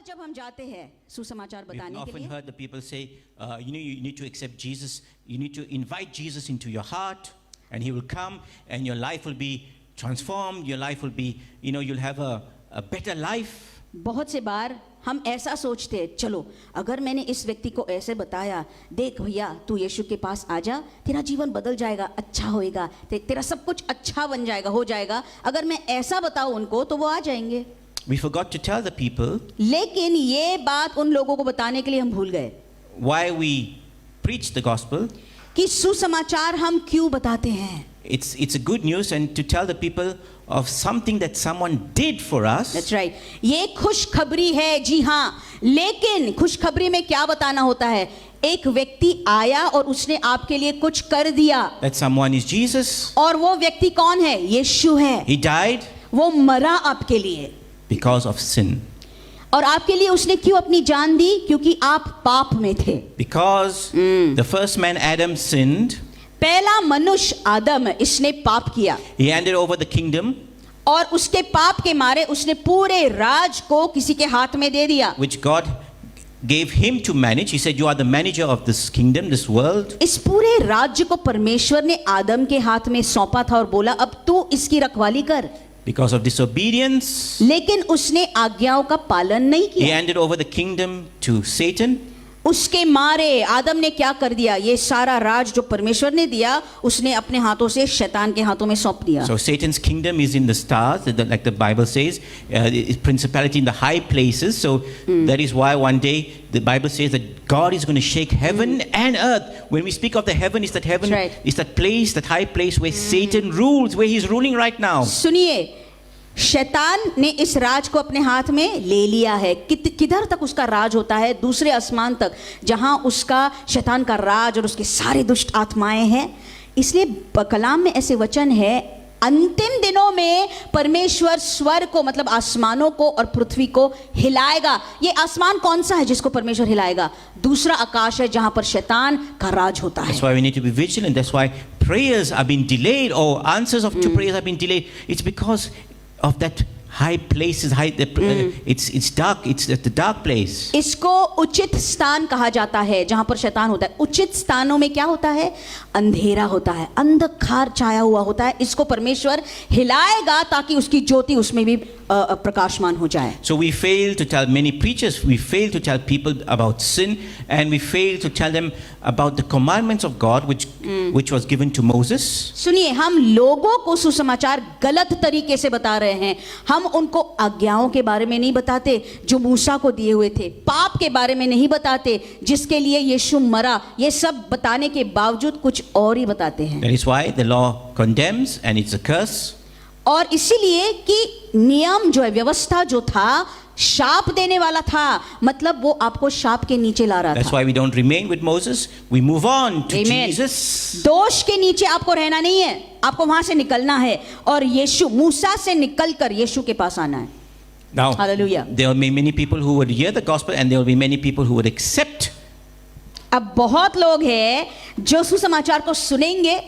जब हम जाते हैं सुसमाचार We've बताने के often लिए, heard the people say, you need to accept Jesus, you need to invite Jesus into your heart, and He will come, and your life will be transformed, your life will be, you'll have a better life. बहुत से बार हम ऐसा सोचते हैं, चलो अगर मैंने इस व्यक्ति को ऐसे बताया, देख भैया तू यीशु के पास आ जा, तेरा जीवन बदल जाएगा, अच्छा होएगा, तेरा सब कुछ अच्छा बन जाएगा, हो जाएगा। अगर मैं ऐसा बताऊं उनको तो वो आ जाएंगे। We forgot to tell the people लेकिन ये बात उन लोगों को बताने के लिए हम भूल गए why we preach the gospel. कि सुसमाचार हम क्यों बताते हैं। It's a good news, and to tell the people of something that someone did for us. That's right. ये खुशखबरी है, जी हाँ, लेकिन खुशखबरी में क्या बताना होता है? एक व्यक्ति आया और उसने आपके लिए कुछ कर दिया। That someone is Jesus. और वो व्यक्ति कौन है? यीशु है। He died वो मरा आपके लिए because of sin. और आपके लिए उसने क्यों अपनी जान दी? क्योंकि आप पाप में थे। Because the first man Adam sinned. पहला मनुष्य आदम, इसने पाप किया। He handed over the kingdom. और उसके पाप के मारे उसने पूरे राज को किसी के हाथ में दे दिया। Which God gave him to manage. He said, you are the manager of this kingdom, this world. इस पूरे राज्य को परमेश्वर ने आदम के हाथ में सौंपा था और बोला अब तू इसकी रखवाली कर। Because of disobedience, लेकिन उसने आज्ञाओं का पालन नहीं he किया। handed over the kingdom to Satan. उसके मारे आदम ने क्या कर दिया? ये सारा राज जो परमेश्वर ने दिया उसने अपने हाथों से शैतान के हाथों में सौंप दिया। So Satan's kingdom is in the stars, like the Bible says, principality in the high places. So that is why one day the Bible says that God is going to shake heaven and earth. When we speak of the heaven, is that heaven? That's right. Is that place, that high place where Satan rules, where he's ruling right now. सुनिए, शैतान ने इस राज को अपने हाथ में ले लिया है। किधर तक उसका राज होता है? दूसरे आसमान तक, जहां उसका शैतान का राज और उसके सारे दुष्ट आत्माएं हैं। इसलिए कलाम में ऐसे वचन है, अंतिम दिनों में परमेश्वर स्वर्ग को, मतलब आसमानों को और पृथ्वी को हिलाएगा। ये आसमान कौन सा है जिसको परमेश्वर हिलाएगा? दूसरा आकाश है जहां पर शैतान का राज होता है। That's why we need to be vigilant. That's why prayers are being delayed, or answers to prayers have been delayed. It's because of that high places, it's dark, it's at the dark place. इसको उचित स्थान कहा जाता है, जहां पर शैतान होता है। उचित स्थानों में क्या होता है? अंधेरा होता है, अंधकार छाया हुआ होता है। इसको परमेश्वर हिलाएगा ताकि उसकी ज्योति उसमें भी प्रकाशमान हो जाए। So we fail to tell many preachers, we fail to tell people about sin, and we fail to tell them about the commandments of God which was given to Moses. सुनिए, हम लोगों को सुसमाचार गलत तरीके से बता रहे हैं। हम उनको आज्ञाओं के बारे में नहीं बताते जो मूसा को दिए हुए थे, पाप के बारे में नहीं बताते जिसके लिए यीशु मरा। ये सब बताने के बावजूद कुछ और ही बताते हैं। That is why the law condemns, and it's a curse. और इसीलिए कि नियम जो है, व्यवस्था जो था, शाप देने वाला था, मतलब वो आपको शाप के नीचे ला रहा That's था। why we don't remain with Moses. We move on to Amen. Jesus. दोष के नीचे आपको रहना नहीं है, आपको वहां से निकलना है और यीशु, मूसा से निकलकर यीशु के पास आना है। Now, Hallelujah. there will be many people who would hear the gospel, and there will be many people who would accept. अब बहुत लोग हैं जो सुसमाचार को सुनेंगे,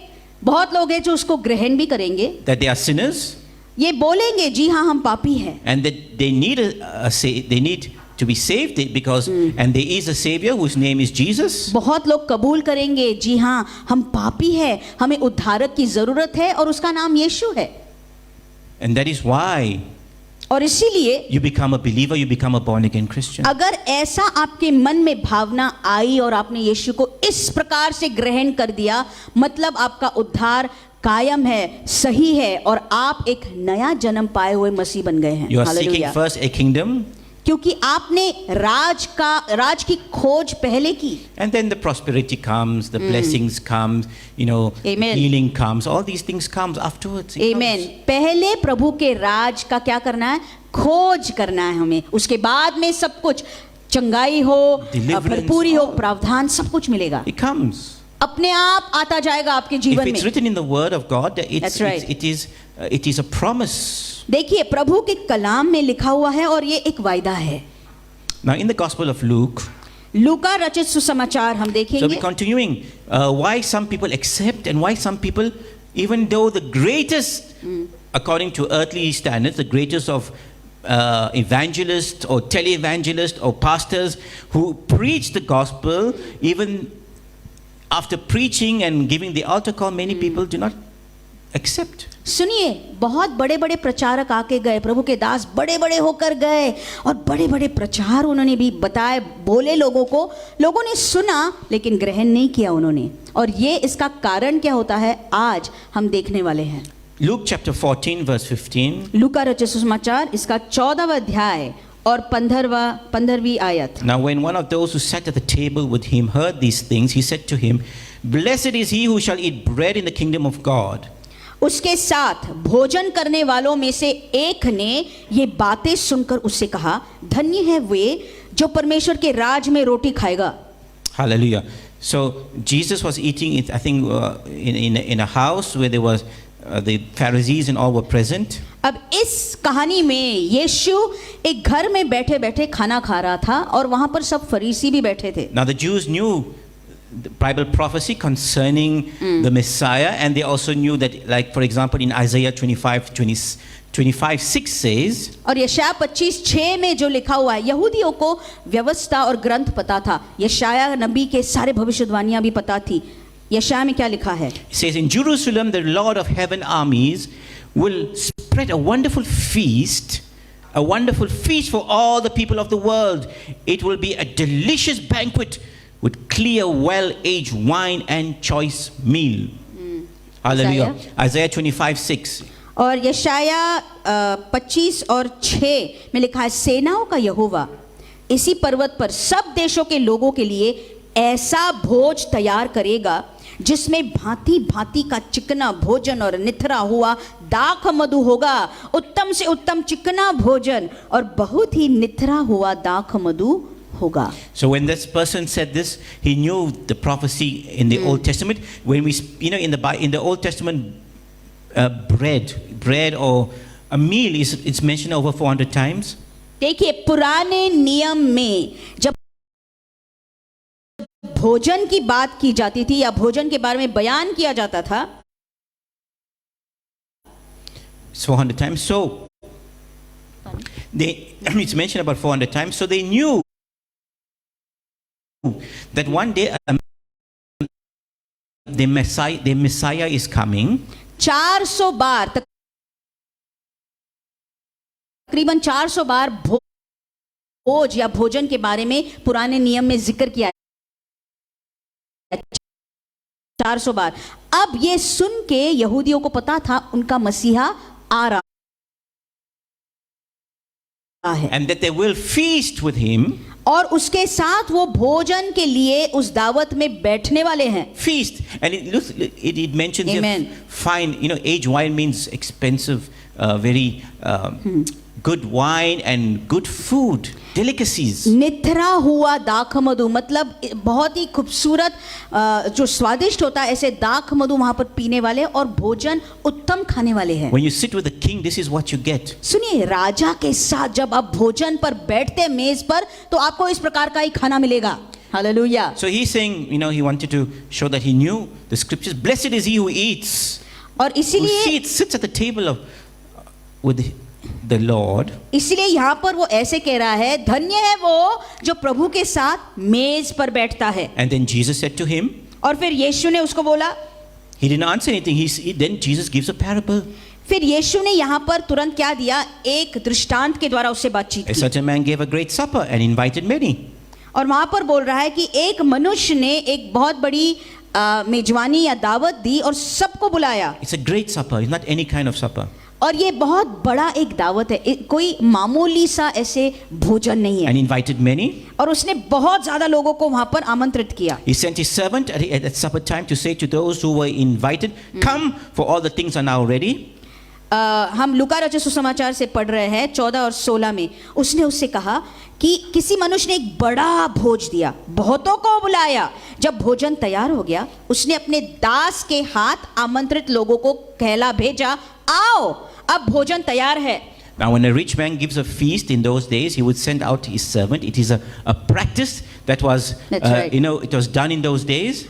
बहुत लोग हैं जो उसको ग्रहण भी करेंगे, That they are sinners, ये बोलेंगे जी हाँ हम पापी हैं, and that they need to be saved because and there is a savior whose name is Jesus. बहुत लोग कबूल करेंगे जी हाँ हम पापी हैं, हमें उद्धारक की जरूरत है और उसका नाम यीशु है। And that is why और इसीलिए you become a believer, you become a born again Christian. अगर ऐसा आपके मन में भावना आई और आपने यीशु को इस प्रकार से ग्रहण कर दिया, मतलब आपका उद्धार कायम है, सही है और आप एक नया जन्म पाए हुए मसीह बन गए हैं। You are seeking hallelujah. first a kingdom, क्योंकि आपने राज की खोज पहले की। and then the prosperity comes, the blessings comes, Amen. healing comes, all these things comes afterwards. It amen. comes. पहले प्रभु के राज का क्या करना है? खोज करना है हमें, उसके बाद में सब कुछ, चंगाई हो, भरपूरी हो, प्रावधान, सब कुछ मिलेगा। It comes. अपने आप आता जाएगा आपके If जीवन it's में। written in the word of God, That's right. it is a promise. देखिए, प्रभु के कलाम में लिखा हुआ है और ये एक वायदा है। Now in the Gospel of Luke, लूका रचित सुसमाचार हम so देखेंगे। we're continuing why some people accept and why some people, even though the greatest, according to earthly standards, the greatest of evangelists or televangelists or pastors who preach the gospel, even after preaching and giving the altar call, many people do not accept. सुनिए, बहुत बड़े बड़े प्रचारक आके गए, प्रभु के दास बड़े बड़े होकर गए और बड़े बड़े प्रचार उन्होंने भी बताए, बोले लोगों को, लोगों ने सुना लेकिन ग्रहण नहीं किया उन्होंने। और ये इसका कारण क्या होता है आज हम देखने वाले हैं। Luke chapter 14 verse 15. लूका रचित सुसमाचार इसका 14वां अध्याय और 15वीं आयत। Now when one of those who sat at the table with him heard these things, he said to him, "Blessed is he who shall eat bread in the kingdom of God." उसके साथ भोजन करने वालों में से एक ने ये बातें सुनकर उससे कहा, धन्य है वे जो परमेश्वर के राज में रोटी खाएगा। Hallelujah. So Jesus was eating it, I think, in a house where there was the Pharisees and all were present. अब इस कहानी में यीशु एक घर में बैठे बैठे खाना खा रहा था और वहां पर सब फरीसी भी बैठे थे। Now the Jews knew the Bible prophecy concerning the Messiah, and they also knew that, like for example in Isaiah 25:6 says, और यशाया 25:6 में जो लिखा हुआ है, यहूदियों को व्यवस्था और ग्रंथ पता था, यशाया नबी के सारे भविष्यवाणियां भी पता थी। यशाया में क्या लिखा है? It says, "In Jerusalem the Lord of heaven armies will spread a wonderful feast for all the people of the world. It will be a delicious banquet with clear, well-aged wine and choice meal." Hallelujah. Isaiah 25:6. और यशाया 25 और 6 में लिखा है, सेनाओं का यहोवा इसी पर्वत पर सब देशों के लोगों के लिए ऐसा भोज तैयार करेगा जिसमें भांति भांति का चिकना भोजन और निथरा हुआ दाख मधु होगा। उत्तम से उत्तम चिकना भोजन और बहुत ही निथरा हुआ दाख मधु होगा। So when this person said this, he knew the prophecy in the Old Testament. When we, in the Old Testament, bread or a meal it's mentioned over 400 times. देखिए, पुराने नियम में जब भोजन की बात की जाती थी या भोजन के बारे में बयान किया जाता था, 400 times. So it's mentioned about 400 times. So they knew that one day the Messiah is coming. 400 बार, तकरीबन 400 बार भोज या भोजन के बारे में पुराने नियम में जिक्र किया, 400 बार। अब ये सुन के यहूदियों को पता था उनका मसीहा आ रहा है, and that they will feast with him. और उसके साथ वो भोजन के लिए उस दावत में बैठने वाले हैं। Feast, and it mentions here fine, aged wine means expensive, very good wine and good food, delicacies. निथरा हुआ दाख मधु मतलब बहुत ही खूबसूरत जो स्वादिष्ट होता है, ऐसे दाख मधु वहां पर पीने वाले और भोजन उत्तम खाने वाले हैं। When you sit with the king, this is what you get. सुनिए, राजा के साथ जब आप भोजन पर बैठते मेज पर तो आपको इस प्रकार का ही खाना मिलेगा। Hallelujah. So he's saying, he wanted to show that he knew the scriptures. Blessed is he who eats, और इसीलिए sits at the table with the Lord. इसलिए यहाँ पर वो ऐसे कह रहा है, धन्य है वो जो प्रभु के साथ मेज पर बैठता है। And then Jesus said to him, और फिर यीशु ने उसको बोला, he didn't answer anything. Then Jesus gives a parable. फिर यीशु ने यहाँ पर तुरंत क्या दिया, एक दृष्टांत के द्वारा उससे बातचीत A की। certain man gave a great supper and invited many. और वहां पर बोल रहा है कि एक मनुष्य ने एक बहुत बड़ी मेजबानी या दावत दी और सबको बुलाया। It's a great supper. It's not any kind of supper. और ये बहुत बड़ा एक दावत है, कोई मामूली सा ऐसे भोजन नहीं है। And invited many. और उसने बहुत ज्यादा लोगों को वहां पर आमंत्रित किया। He sent his servant at supper time to say to those who were invited, "Come, for all the things are now ready." हम लूका रचित सुसमाचार से पढ़ रहे हैं 14 और 16 में। उसने उससे कहा कि किसी मनुष्य ने एक बड़ा भोज दिया, बहुतों को बुलाया। जब भोजन तैयार हो गया, उसने अपने दास के हाथ आमंत्रित लोगों को कहला भेजा, आओ अब भोजन तैयार है। Now when a rich man gives a feast in those days, he would send out his servant. It is a practice that was, That's right. it was done in those days.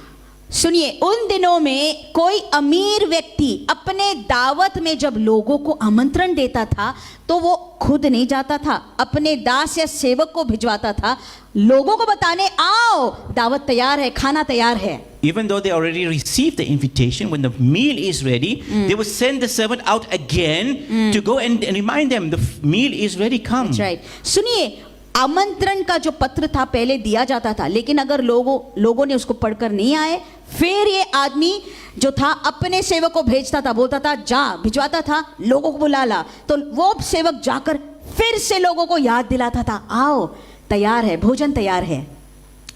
सुनिए, उन दिनों में कोई अमीर व्यक्ति अपने दावत में जब लोगों को आमंत्रण देता था तो वो खुद नहीं जाता था, अपने दास या सेवक को भिजवाता था लोगों को बताने, आओ दावत तैयार है, खाना तैयार है. Even though they already received the invitation, when the meal is ready, they would send the servant out again to go and remind them the meal is ready, come. That's right. सुनिए, आमंत्रण का जो पत्र था पहले दिया जाता था, लेकिन अगर लोगों ने उसको पढ़कर नहीं आए, फिर ये आदमी जो था अपने सेवक को भेजता था, बोलता था जा, भिजवाता था, लोगों को बुला ला. तो वो सेवक जाकर फिर से लोगों को याद दिलाता था, आओ तैयार है, भोजन तैयार है.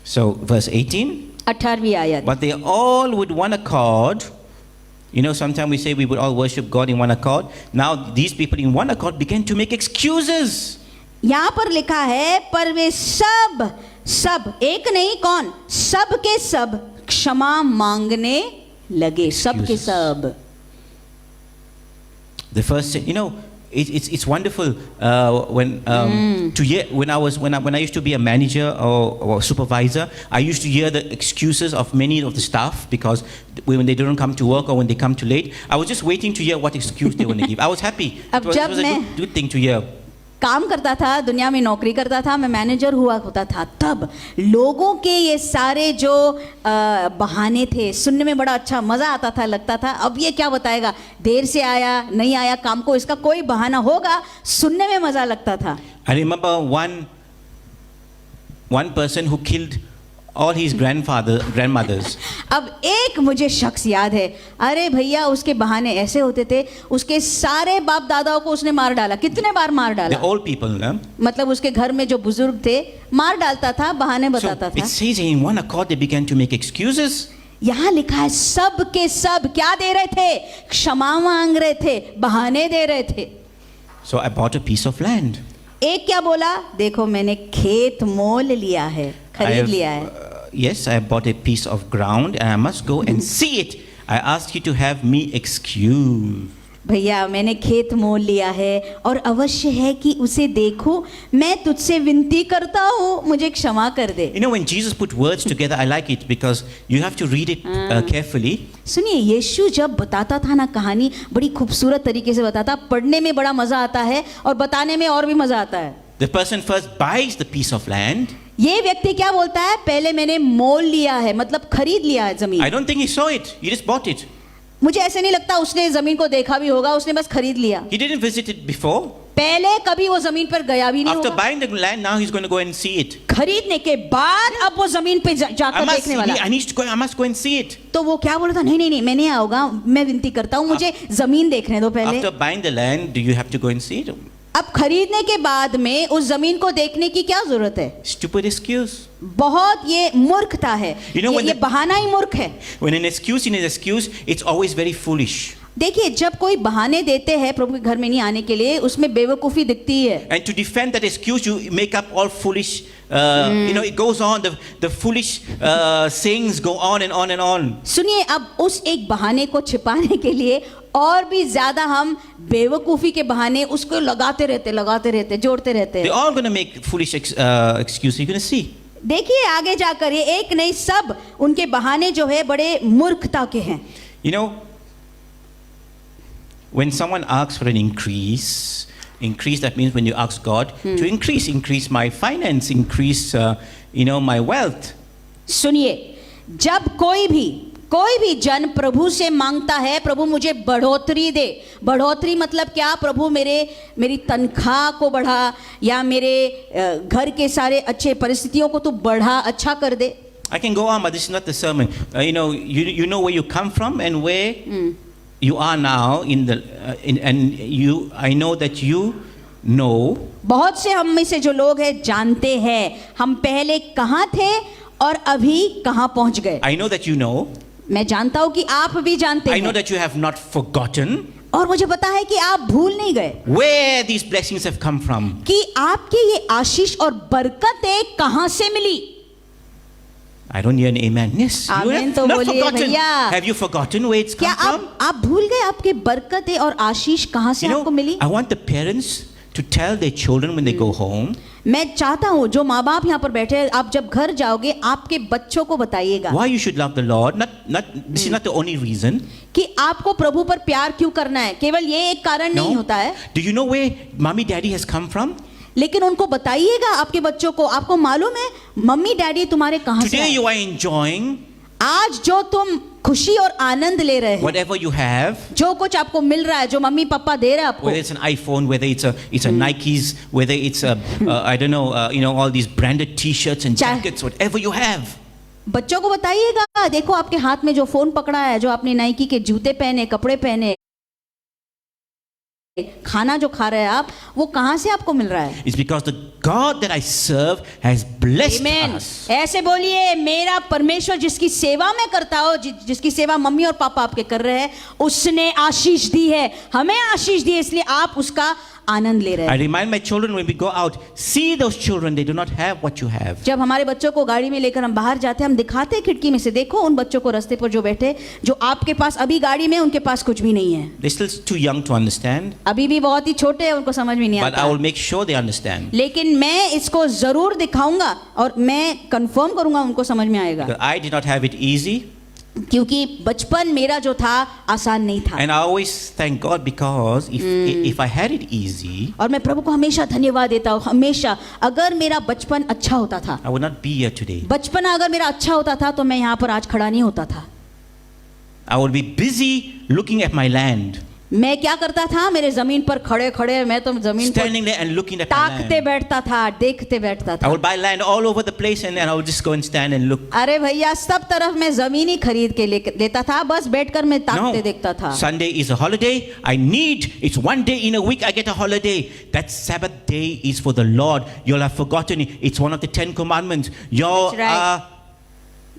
So verse 18. 18वीं आयत. But they all with one accord. You know, sometimes we say we would all worship God in one accord. Now these people in one accord began to make excuses. यहाँ पर लिखा है, पर वे सब एक नहीं, कौन, सब के सब क्षमा मांगने लगे. सब के सब. The first, you know, it's wonderful when to hear when I used to be a manager or supervisor, I used to hear the excuses of many of the staff because when they don't come to work or when they come too late, I was just waiting to hear what excuse they want to give. I was happy. It was a good thing to hear. काम करता था, दुनिया में नौकरी करता था, मैं manager हुआ होता था, तब लोगों के ये सारे जो बहाने थे सुनने में बड़ा अच्छा मज़ा आता था, लगता था अब ये क्या बताएगा, देर से आया, नहीं आया काम को, इसका कोई बहाना होगा, सुनने में मज़ा लगता था. I remember one person who killed all his grandmothers. अब एक मुझे शख्स याद है, अरे भैया उसके बहाने ऐसे होते थे, उसके सारे बाप दादाओं को उसने मार डाला. कितने बार मार डाला? The old people, no? मतलब उसके घर में जो बुजुर्ग थे मार डालता था, बहाने बताता था. It says in one accord they began to make excuses. यहाँ लिखा है सब के सब क्या दे रहे थे, क्षमा मांग रहे थे, बहाने दे रहे थे. So I bought a piece of land. एक क्या बोला, देखो मैंने खेत मोल लिया है, खरीद लिया है. Yes, I bought a piece of ground and I must go and see it. I ask you to have me excused. भैया मैंने खेत मोल लिया है और अवश्य है कि उसे देखो, मैं तुझसे विनती करता हूँ, मुझे क्षमा कर दे. You know, when Jesus put words together, I like it because you have to read it carefully. सुनिए, यीशु जब बताता था ना कहानी, बड़ी खूबसूरत तरीके से बताता, पढ़ने में बड़ा मजा आता है और बताने में और भी मजा आता है. The person first buys the piece of land. ये व्यक्ति क्या बोलता है, पहले मैंने मोल लिया है, मतलब खरीद लिया है जमीन. I don't think he saw it. He just bought it. मुझे ऐसे नहीं लगता उसने जमीन को देखा भी होगा, उसने बस खरीद लिया. He didn't visit it before. पहले कभी वो जमीन पर गया भी नहीं After होगा. buying the land, now he's going to go and see it. खरीदने के बाद अब वो जमीन पे जाकर देखने वाला. I must go and see it. तो वो क्या बोल रहा था, नहीं नहीं नहीं, मैं नहीं आऊंगा, मैं विनती करता हूँ, मुझे जमीन देखने दो पहले. After buying the land, do you have to go and see it? अब खरीदने के बाद में उस जमीन को देखने की क्या जरूरत है? Stupid excuse. बहुत ये मूर्खता है. You know, ये बहाना ही मूर्ख है. When an excuse in an excuse, it's always very foolish. देखिए, जब कोई बहाने देते हैं प्रभु के घर में नहीं आने के लिए, उसमें बेवकूफी दिखती है. And to defend that excuse, you make up all foolish. You know, it goes on. The foolish sayings go on and on and on. सुनिए, अब उस एक बहाने को छिपाने के लिए और भी ज्यादा हम बेवकूफी के बहाने उसको लगाते रहते, जोड़ते रहते. They're all going to make foolish excuses. You're going to see. देखिए आगे जाकर ये एक नहीं, सब उनके बहाने जो है बड़े मूर्खता के हैं. You know, when someone asks for an increase, that means when you ask God to increase my finance, increase my wealth. सुनिए, जब कोई भी जन प्रभु से मांगता है, प्रभु मुझे बढ़ोतरी दे. बढ़ोतरी मतलब क्या, प्रभु मेरी तनख्वाह को बढ़ा, या मेरे घर के सारे अच्छे परिस्थितियों को तू बढ़ा, अच्छा कर दे. I can go on, but this is not the sermon. You know where you come from and where you are now I know that you know. बहुत से हम में से जो लोग हैं जानते हैं हम पहले कहाँ थे और अभी कहाँ पहुँच गए. I know that you know. मैं जानता हूँ कि आप भी जानते I know हैं. that you have not forgotten. और मुझे पता है कि आप भूल नहीं गए where these blessings have come from. कि आपके ये आशीष और बरकतें कहाँ से मिली. I don't hear an amen. Yes, you आमीन have तो not बोलिए forgotten. भैया. Have you forgotten where it's क्या come from? आप भूल गए आपके बरकतें और आशीष कहाँ से You know, आपको मिली. I want the parents to tell their children when they go home. मैं चाहता हूँ जो माँ बाप यहाँ पर बैठे हैं, आप जब घर जाओगे आपके बच्चों को बताइएगा Why you should love the Lord? This is not the only reason. कि आपको प्रभु पर प्यार क्यों करना है। केवल ये एक कारण नहीं होता है, Do you know where mommy daddy has come from? लेकिन उनको बताइएगा आपके बच्चों को। आपको मालूम है मम्मी डैडी तुम्हारे कहाँ से Today आए? you are enjoying आज जो तुम खुशी और आनंद ले रहे हैं, whatever you have, जो कुछ आपको मिल रहा है, जो मम्मी पापा दे रहे हैं आपको, whether it's an iPhone, whether it's a Nikes, whether it's I don't know, all these branded T-shirts and Chai- jackets, whatever you have. बच्चों को बताइएगा देखो आपके हाथ में जो फोन पकड़ा है, जो आपने नाइकी के जूते पहने, कपड़े पहने, खाना जो खा रहे हैं आप, वो कहाँ से आपको मिल रहा है? It's because the God that I serve has blessed Amen. us. ऐसे बोलिए, मेरा परमेश्वर जिसकी सेवा मैं करता हूँ, जिसकी सेवा मम्मी और पापा आपके कर रहे हैं, उसने आशीष दी है, हमें आशीष दी है, इसलिए आप उसका आनंद ले रहे I हैं। remind my children when we go out, see those children, they do not have what you have. जब हमारे बच्चों को गाड़ी में लेकर हम बाहर जाते हैं, हम दिखाते हैं खिड़की में से, देखो उन बच्चों को रास्ते पर जो बैठे, जो आपके पास अभी गाड़ी में, उनके पास कुछ भी नहीं है, They're still too young to understand, अभी भी बहुत ही छोटे हैं, उनको समझ में नहीं but I आता। will make sure they understand. लेकिन मैं इसको जरूर दिखाऊंगा और मैं कंफर्म करूंगा, उनको समझ में आएगा, Because I did not have it easy, क्योंकि बचपन मेरा जो था आसान नहीं था। and I always thank God because if I had it easy, और मैं प्रभु को हमेशा धन्यवाद देता हूँ, हमेशा। अगर मेरा बचपन अच्छा होता था, I would not be here today. बचपना अगर मेरा अच्छा होता था, तो मैं यहाँ पर आज खड़ा नहीं होता था। I would be busy looking at my land, मैं क्या करता था, मेरे जमीन पर खड़े खड़े मैं तो जमीन को standing there and looking at my ताकते land. बैठता था, देखते बैठता I था। would buy land all over the place and I would just go and stand and look. अरे भैया, सब तरफ मैं जमीन ही खरीद के लेता था, बस बैठकर मैं ताकते देखता था। Sunday is a holiday. It's one day in a week I get a holiday. That Sabbath day is for the Lord. You'll have forgotten it. It's one of the 10 commandments. You That's right. are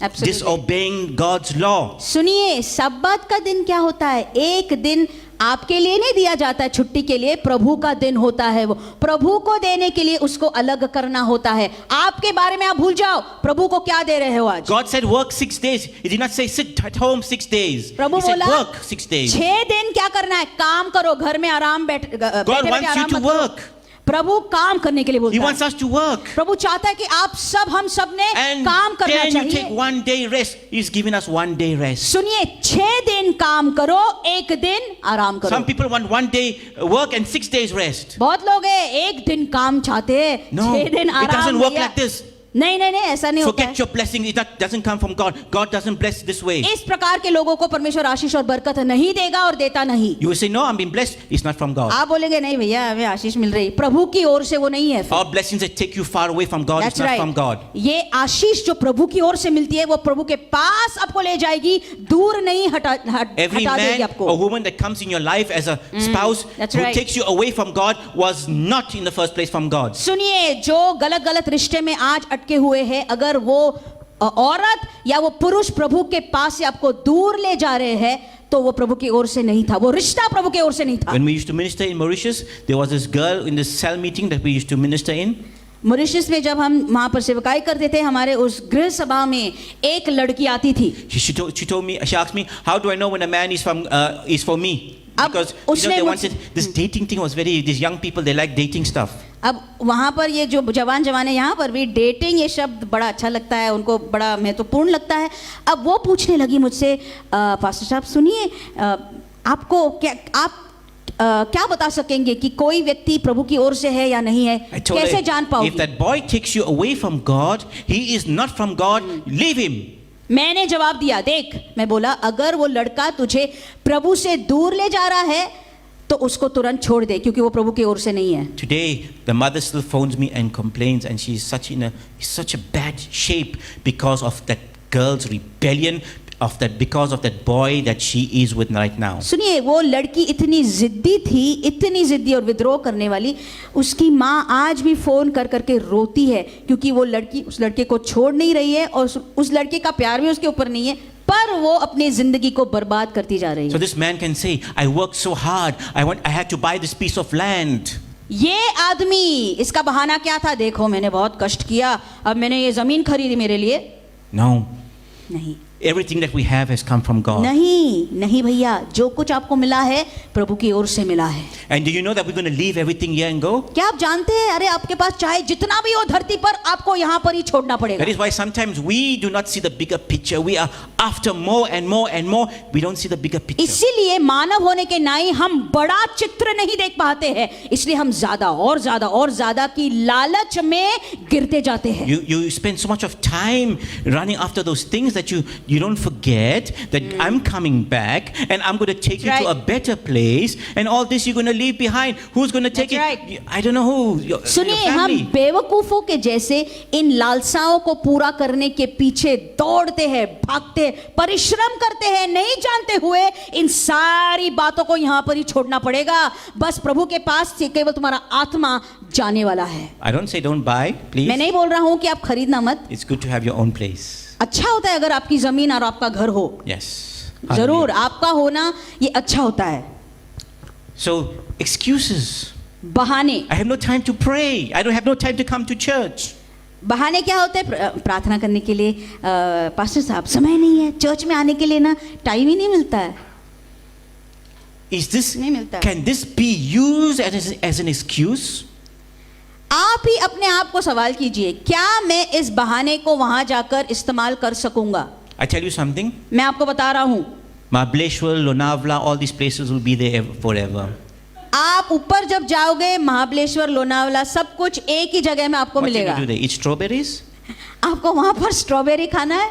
Absolutely. disobeying God's law. सुनिए, सब्बात का दिन क्या होता है? एक दिन आपके लिए नहीं दिया जाता है छुट्टी के लिए, प्रभु का दिन होता है। वो प्रभु को देने के लिए उसको अलग करना होता है। आपके बारे में आप भूल जाओ, प्रभु को क्या दे रहे हो आज। God said work 6 days. He did not say sit at home 6 days. Prabhu He said बोला work 6 days. 6 दिन क्या करना है? काम करो, घर में आराम God wants you to work. प्रभु काम करने के लिए He बोलता wants है। us to work. प्रभु चाहता है कि आप सब, हम सब ने And काम करना then you take चाहिए। 1 day rest. He's given us 1 day rest. सुनिए, 6 दिन काम करो, 1 दिन आराम करो। Some people want 1 day work and 6 days rest. बहुत लोग हैं 1 दिन काम चाहते हैं, No, 6 दिन it आराम। doesn't work भैया। like this. नहीं नहीं नहीं, ऐसा नहीं होता है। Forget your blessing. It doesn't come from God. God doesn't bless this way. इस प्रकार के लोगों को परमेश्वर आशीष और बरकत नहीं देगा और देता नहीं। You will say, no, I'm being blessed. It's not from God. आप बोलेंगे नहीं भैया, हमें आशीष मिल रही, प्रभु की ओर से वो नहीं है। All blessings that take you far away from God, it's That's not right. from God. ये आशीष जो प्रभु की ओर से मिलती है, वो प्रभु के पास आपको ले जाएगी, दूर नहीं हटा Every देगी man आपको। or woman that comes in your life as a spouse that's who right. takes you away from God was not in the first place from God. सुनिए, जो गलत गलत रिश्ते में आज अटके हुए हैं, अगर वो औरत या वो पुरुष प्रभु के पास से आपको दूर ले जा रहे हैं, तो वो प्रभु की ओर से नहीं था, वो रिश्ता प्रभु की ओर से नहीं था। When we used to minister in Mauritius, there was this girl in this cell meeting that we used to minister in. Mauritius में जब हम वहां पर सेवकाई करते थे, हमारे उस गृह सभा में एक लड़की आती थी। She asked me, how do I know when a man is for me? अब Because उसने they मुझसे- wanted this dating thing was these young people, they like dating stuff. अब वहां पर ये जो जवान जवाने, यहाँ पर भी डेटिंग ये शब्द बड़ा अच्छा लगता है, उनको बड़ा महत्वपूर्ण लगता है। अब वो पूछने लगी मुझसे, पास्टर साहब सुनिए, आपको क्या, आप क्या बता सकेंगे कि कोई व्यक्ति प्रभु की ओर से है या नहीं है? I told कैसे her, जान if पाओगी? that boy takes you away from God, he is not from God, leave him. मैंने जवाब दिया, देख, मैं बोला, अगर वो लड़का तुझे प्रभु से दूर ले जा रहा है तो उसको तुरंत छोड़ दे, क्योंकि वो प्रभु की ओर से नहीं है। Today, the mother still phones me and complains, and she's such a bad shape because of that girl's rebellion, because of that boy that she is with right now. सुनिए, वो लड़की इतनी जिद्दी थी, इतनी जिद्दी और विद्रोह करने वाली, उसकी माँ आज भी फोन कर करके रोती है, क्योंकि वो लड़की उस लड़के को छोड़ नहीं रही है और उस लड़के का प्यार भी उसके ऊपर नहीं है, पर वो अपनी जिंदगी को बर्बाद करती जा रही So है। this man can say, I worked so hard, I had to buy this piece of land. ये आदमी, इसका बहाना क्या था? देखो, मैंने बहुत कष्ट किया, अब मैंने ये जमीन खरीदी मेरे लिए। No. नहीं, everything that we have has come from God. नहीं भैया, जो कुछ आपको मिला है प्रभु की ओर से मिला है। And do you know that we're going to leave everything here and go? क्या आप जानते हैं, अरे आपके पास चाहे जितना भी हो धरती पर, आपको यहाँ पर ही छोड़ना पड़ेगा। That is why sometimes we do not see the bigger picture. We are after more and more and more. We don't see the bigger picture. इसीलिए मानव होने के नाई हम बड़ा चित्र नहीं देख पाते हैं, इसलिए हम ज्यादा और ज्यादा और ज्यादा की लालच में गिरते जाते हैं। You spend so much of time running after those things that you don't forget that I'm coming back and I'm going to take you That's to a right. better place, and all this you're going to leave behind. Who's going to take That's it? right. I don't know who. Your सुनिए, हम family. बेवकूफों के जैसे इन लालसाओं को पूरा करने के पीछे दौड़ते हैं, भागते हैं, परिश्रम करते हैं, नहीं जानते हुए इन सारी बातों को यहाँ पर ही छोड़ना पड़ेगा। बस प्रभु के पास से केवल तुम्हारा आत्मा जाने वाला है। I don't say don't buy, please. मैं नहीं बोल रहा हूँ कि आप खरीदना मत। It's good to have your own place. अच्छा होता है अगर आपकी जमीन और आपका घर हो, Yes. जरूर Hallelujah. आपका होना ये अच्छा होता है। So excuses. बहाने, I have no time to pray. I don't have no time to come to church. बहाने क्या होते हैं? प्रार्थना करने के लिए पास्टर साहब समय नहीं है, चर्च में आने के लिए ना टाइम ही नहीं मिलता है। Is this? नहीं मिलता। Can this be used as an excuse? आप ही अपने आप को सवाल कीजिए, क्या मैं इस बहाने को वहां जाकर इस्तेमाल कर सकूंगा? I tell you something. मैं आपको बता रहा हूं, Mahabaleshwar, Lonavla, all these places will be there forever. आप ऊपर जब जाओगे महाबलेश्वर, लोनावला, सब कुछ एक ही जगह में आपको What can मिलेगा। you do there? Eat strawberries? आपको वहां पर स्ट्रॉबेरी खाना है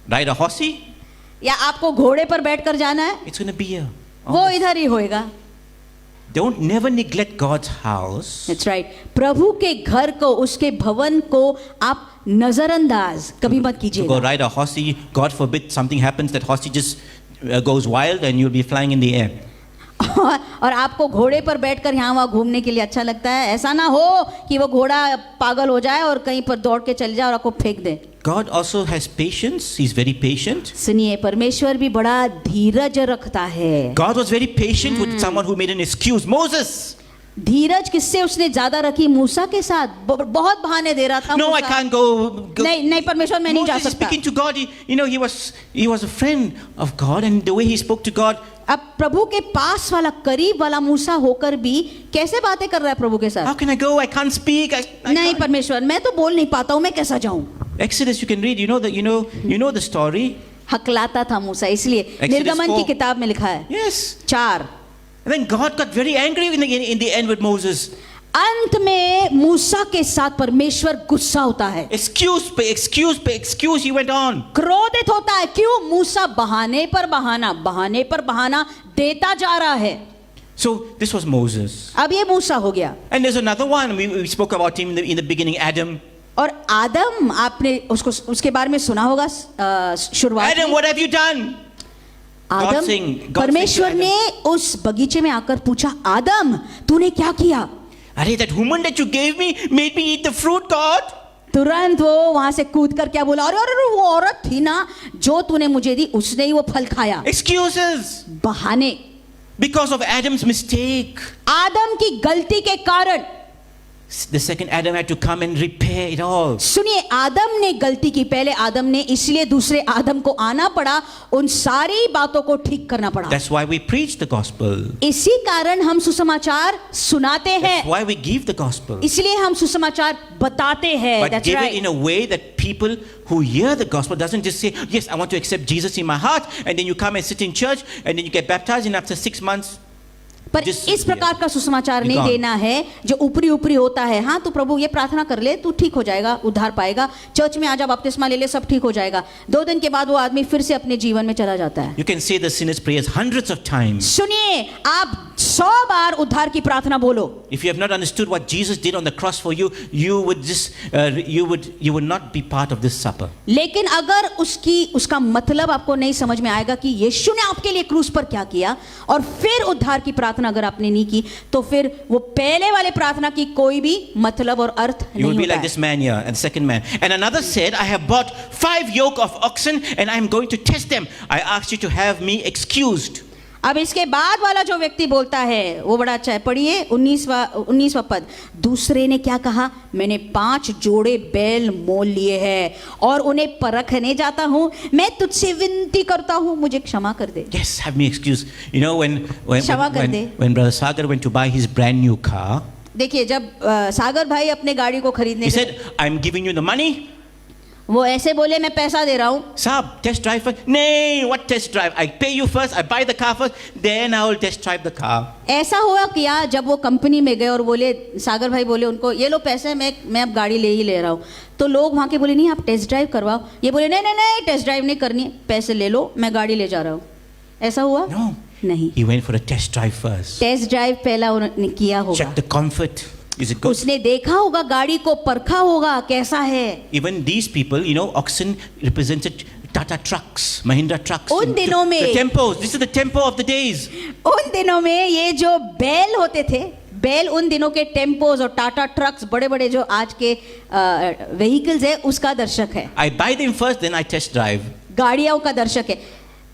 Ride a horsey? या आपको घोड़े पर बैठकर जाना है? It's going to be here. वो इधर ही होएगा। Don't never neglect God's house. That's right. प्रभु के घर को, उसके भवन को आप नजरअंदाज कभी मत To go कीजिएगा। ride a horsey, God forbid something happens, that horsey just goes wild and you'll be flying in the air. और आपको घोड़े पर बैठकर यहाँ वहाँ घूमने के लिए अच्छा लगता है, ऐसा ना हो कि वो घोड़ा पागल हो जाए और कहीं पर दौड़ के चल जाए और आपको फेंक दे। God also has patience. He's very patient. सुनिए, परमेश्वर भी बड़ा धीरज रखता है। God was very patient with someone who made an excuse. Moses. धीरज किससे उसने ज्यादा रखी? मूसा के साथ। बहुत बहाने दे रहा था। No, I Musa. can't go. नहीं परमेश्वर, मैं नहीं जा Moses is सकता। speaking to God. He was a friend of God, and the way he spoke to God. अब प्रभु के पास वाला, करीब वाला मूसा होकर भी कैसे बातें कर रहा है प्रभु के साथ? How can I go? I can't speak. I नहीं can't. परमेश्वर, मैं तो बोल नहीं पाता हूँ, मैं कैसा जाऊँ? Exodus, you can read. You know the story. हकलाता था मूसा, इसलिए Exodus निर्गमन 4. की किताब में लिखा है। Yes. 4। And then God got very angry in the end with Moses. अंत में मूसा के साथ परमेश्वर गुस्सा होता है, Excuse, he went on. क्रोधित होता है। क्यों? मूसा बहाने पर बहाना देता जा रहा है। So this was Moses. अब ये मूसा हो गया। And there's another one. We spoke about him in the beginning, Adam. और आदम, आपने उसके बारे में सुना होगा शुरुआत Adam, में। what have you done? God saying to परमेश्वर Adam. ने उस बगीचे में आकर पूछा, आदम तूने क्या किया? Arey, that woman that you gave me made me eat the fruit, God. तुरंत वो वहां से कूद कर क्या बोला? अरे वो औरत थी ना जो तूने मुझे दी, उसने ही वो फल खाया। Excuses. बहाने। Because of Adam's mistake. आदम की गलती के कारण। The second Adam had to come and repair it all. सुनिए, आदम ने गलती की, पहले आदम ने, इसलिए दूसरे आदम को आना पड़ा, उन सारी बातों को ठीक करना पड़ा। That's why we preach the gospel. इसी कारण हम सुसमाचार सुनाते हैं, That's why we give the gospel. इसलिए हम सुसमाचार बताते हैं। But That's give right. it in a way that people who hear the gospel doesn't just say, yes, I want to accept Jesus in my heart, and then you come and sit in church, and then you get baptized, and after 6 months, पर Just- इस प्रकार का सुसमाचार नहीं Gone. देना है जो ऊपरी ऊपरी होता है। हाँ, तो प्रभु ये प्रार्थना कर ले, तू ठीक हो जाएगा, उद्धार पाएगा, चर्च में आ जा, बपतिस्मा ले ले, सब ठीक हो जाएगा। 2 दिन के बाद वो आदमी फिर से अपने जीवन में चला जाता है। you can say the sinner's prayers hundreds of times. सुनिए, आप 100 बार उद्धार की प्रार्थना बोलो। If you have not understood what Jesus did on the cross for you, you would not be part of this supper. लेकिन अगर उसका मतलब आपको नहीं समझ में आएगा कि यीशु ने आपके लिए क्रूस पर क्या किया, और फिर उद्धार की प्रार्थना अगर आपने नहीं की, तो फिर वो पहले वाले प्रार्थना की कोई भी मतलब और अर्थ You will नहीं be होता like है। this man here, and the second man. And another said, I have bought 5 yoke of oxen, and I am going to test them. I asked you to have me excused. अब इसके बाद वाला जो व्यक्ति बोलता है वो बड़ा अच्छा है, पढ़िए 19वां पद। दूसरे ने क्या कहा? मैंने 5 जोड़े बैल मोल लिए हैं और उन्हें परखने जाता हूं, मैं तुझसे विनती करता हूं, मुझे क्षमा कर दे। Yes, have me excuse. You know, क्षमा कर दे। when Brother Sagar went to buy his brand new car, देखिए, जब सागर भाई अपने गाड़ी को खरीदने he गए, said, I'm giving you the money. वो ऐसे बोले, मैं पैसा दे रहा हूं। Sab, test drive first. Nay, what test drive? I pay you first, I buy the car first, then I will test drive the car. ऐसा हुआ किया जब वो कंपनी में गए और बोले, सागर भाई बोले उनको, ये लो पैसे, मैं अब गाड़ी ले ही ले रहा हूँ। तो लोग वहाँ के बोले, नहीं आप टेस्ट ड्राइव करवाओ। ये बोले, नहीं नहीं नहीं, टेस्ट ड्राइव नहीं करनी है, पैसे ले लो, मैं गाड़ी ले जा रहा हूँ। ऐसा हुआ? No. नहीं, He went for a test drive first. Test drive पहला उन्होंने किया होगा। Check the comfort. Is it good? उसने देखा होगा, गाड़ी को परखा होगा कैसा है। Even these people, you know, oxen represented Tata trucks, Mahindra trucks. उन दिनों में- the tempos. This is the tempo of the days. उन दिनों में ये जो बैल होते थे, बैल उन दिनों के टेम्पोज और टाटा ट्रक्स, बड़े बड़े जो आज के व्हीकल्स है, उसका दर्शक है। I buy them first, then I test drive. गाड़ियों का दर्शक है।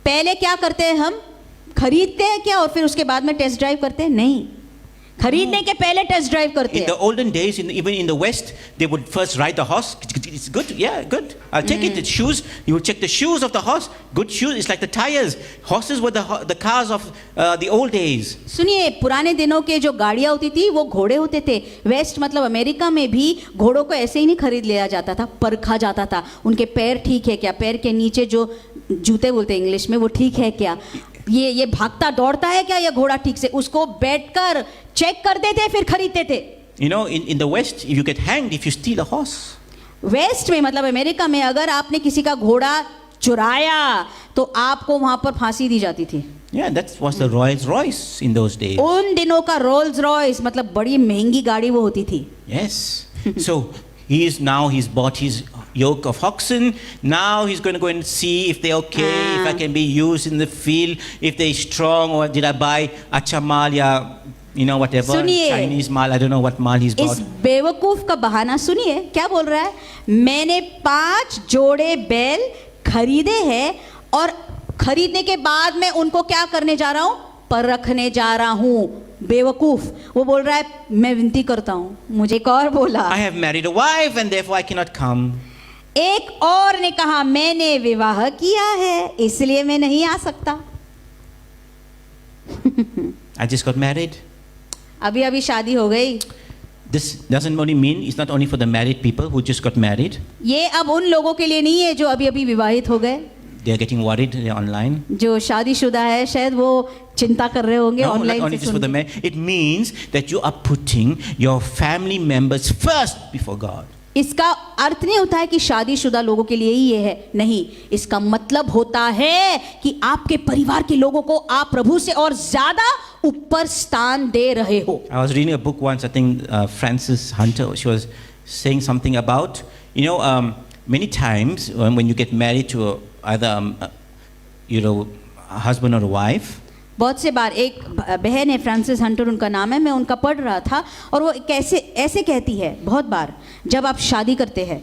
पहले क्या करते हैं हम? खरीदते हैं क्या और फिर उसके बाद में टेस्ट ड्राइव करते हैं? नहीं, खरीदने के पहले टेस्ट ड्राइव करते In हैं। the olden days, even in the West, they would first ride the horse. It's good, yeah, good. I'll take it. It's shoes. You will check the shoes of the horse. Good shoes. It's like the tires. Horses were the cars of the old days. सुनिए, पुराने दिनों के जो गाड़ियाँ होती थी वो घोड़े होते थे। वेस्ट मतलब अमेरिका में भी घोड़ों को ऐसे ही नहीं खरीद लिया जाता था, परखा जाता था। उनके पैर ठीक है क्या, पैर के नीचे जो जूते बोलते हैं इंग्लिश में, वो ठीक है क्या, ये भागता दौड़ता है क्या ये घोड़ा ठीक से, उसको बैठकर चेक करते थे, फिर खरीदते थे। You know, in the West, you get hanged if you steal a horse. West में मतलब अमेरिका में अगर आपने किसी का घोड़ा चुराया तो आपको वहां पर फांसी दी जाती थी। Yeah, that was the Rolls Royce in those days. उन दिनों का रोल्स रॉयस मतलब बड़ी महंगी गाड़ी वो होती थी। Yes. So he's bought his yoke of oxen. Now he's going to go and see if they're okay, if I can be used in the field, if they're strong, or did I buy acha mal ya, you know, whatever, सुनिए, Chinese mal, I don't know what mal he's इस bought. बेवकूफ का बहाना सुनिए, क्या बोल रहा है? मैंने 5 जोड़े बैल खरीदे हैं और खरीदने के बाद मैं उनको क्या करने जा रहा हूँ? परखने जा रहा हूँ। बेवकूफ, वो बोल रहा है मैं विनती करता हूँ, मुझे। एक और बोला, I have married a wife and therefore I cannot come. एक और ने कहा मैंने विवाह किया है इसलिए मैं नहीं आ सकता। I just got married. अभी अभी शादी हो गई। This doesn't only mean, it's not only for the married people who just got married. ये अब उन लोगों के लिए नहीं है जो अभी अभी विवाहित हो गए। They're getting worried, they're online. जो शादीशुदा है शायद वो चिंता कर रहे होंगे No, not ऑनलाइन only से just for the soon. men. It means that you are putting your family members first before God. इसका अर्थ नहीं होता है कि शादीशुदा लोगों के लिए ही ये है, नहीं, इसका मतलब होता है कि आपके परिवार के लोगों को आप प्रभु से और ज्यादा ऊपर स्थान दे रहे हो। I was reading a book once, I think Frances Hunter, she was saying something about, you know, many times when you get married to either, a husband or a wife, बहुत से बार, एक बहन है फ्रांसिस हंटर उनका नाम है, मैं उनका पढ़ रहा था और वो कैसे ऐसे कहती है, बहुत बार जब आप शादी करते हैं,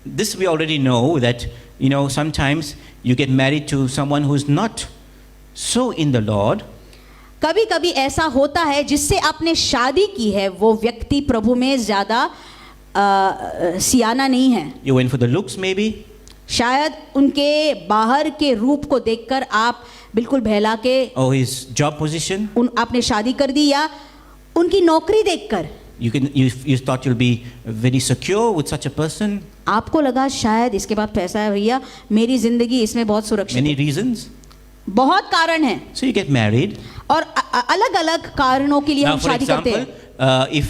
this we already know that, you know, sometimes you get married to someone who's not so in the Lord. कभी कभी ऐसा होता है जिससे आपने शादी की है वो व्यक्ति प्रभु में ज्यादा सियाना नहीं है। You went for the looks maybe. शायद उनके बाहर के रूप को देखकर आप बिल्कुल बहला के Or his job position. आपने शादी कर दी, या उनकी नौकरी देखकर You thought you'll be very secure with such a person. आपको लगा शायद इसके बाद पैसा है भैया, मेरी जिंदगी इसमें बहुत सुरक्षित Many है। reasons. बहुत कारण है So you get married. और अलग अलग कारणों के लिए Now, हम for शादी करते example, हैं। if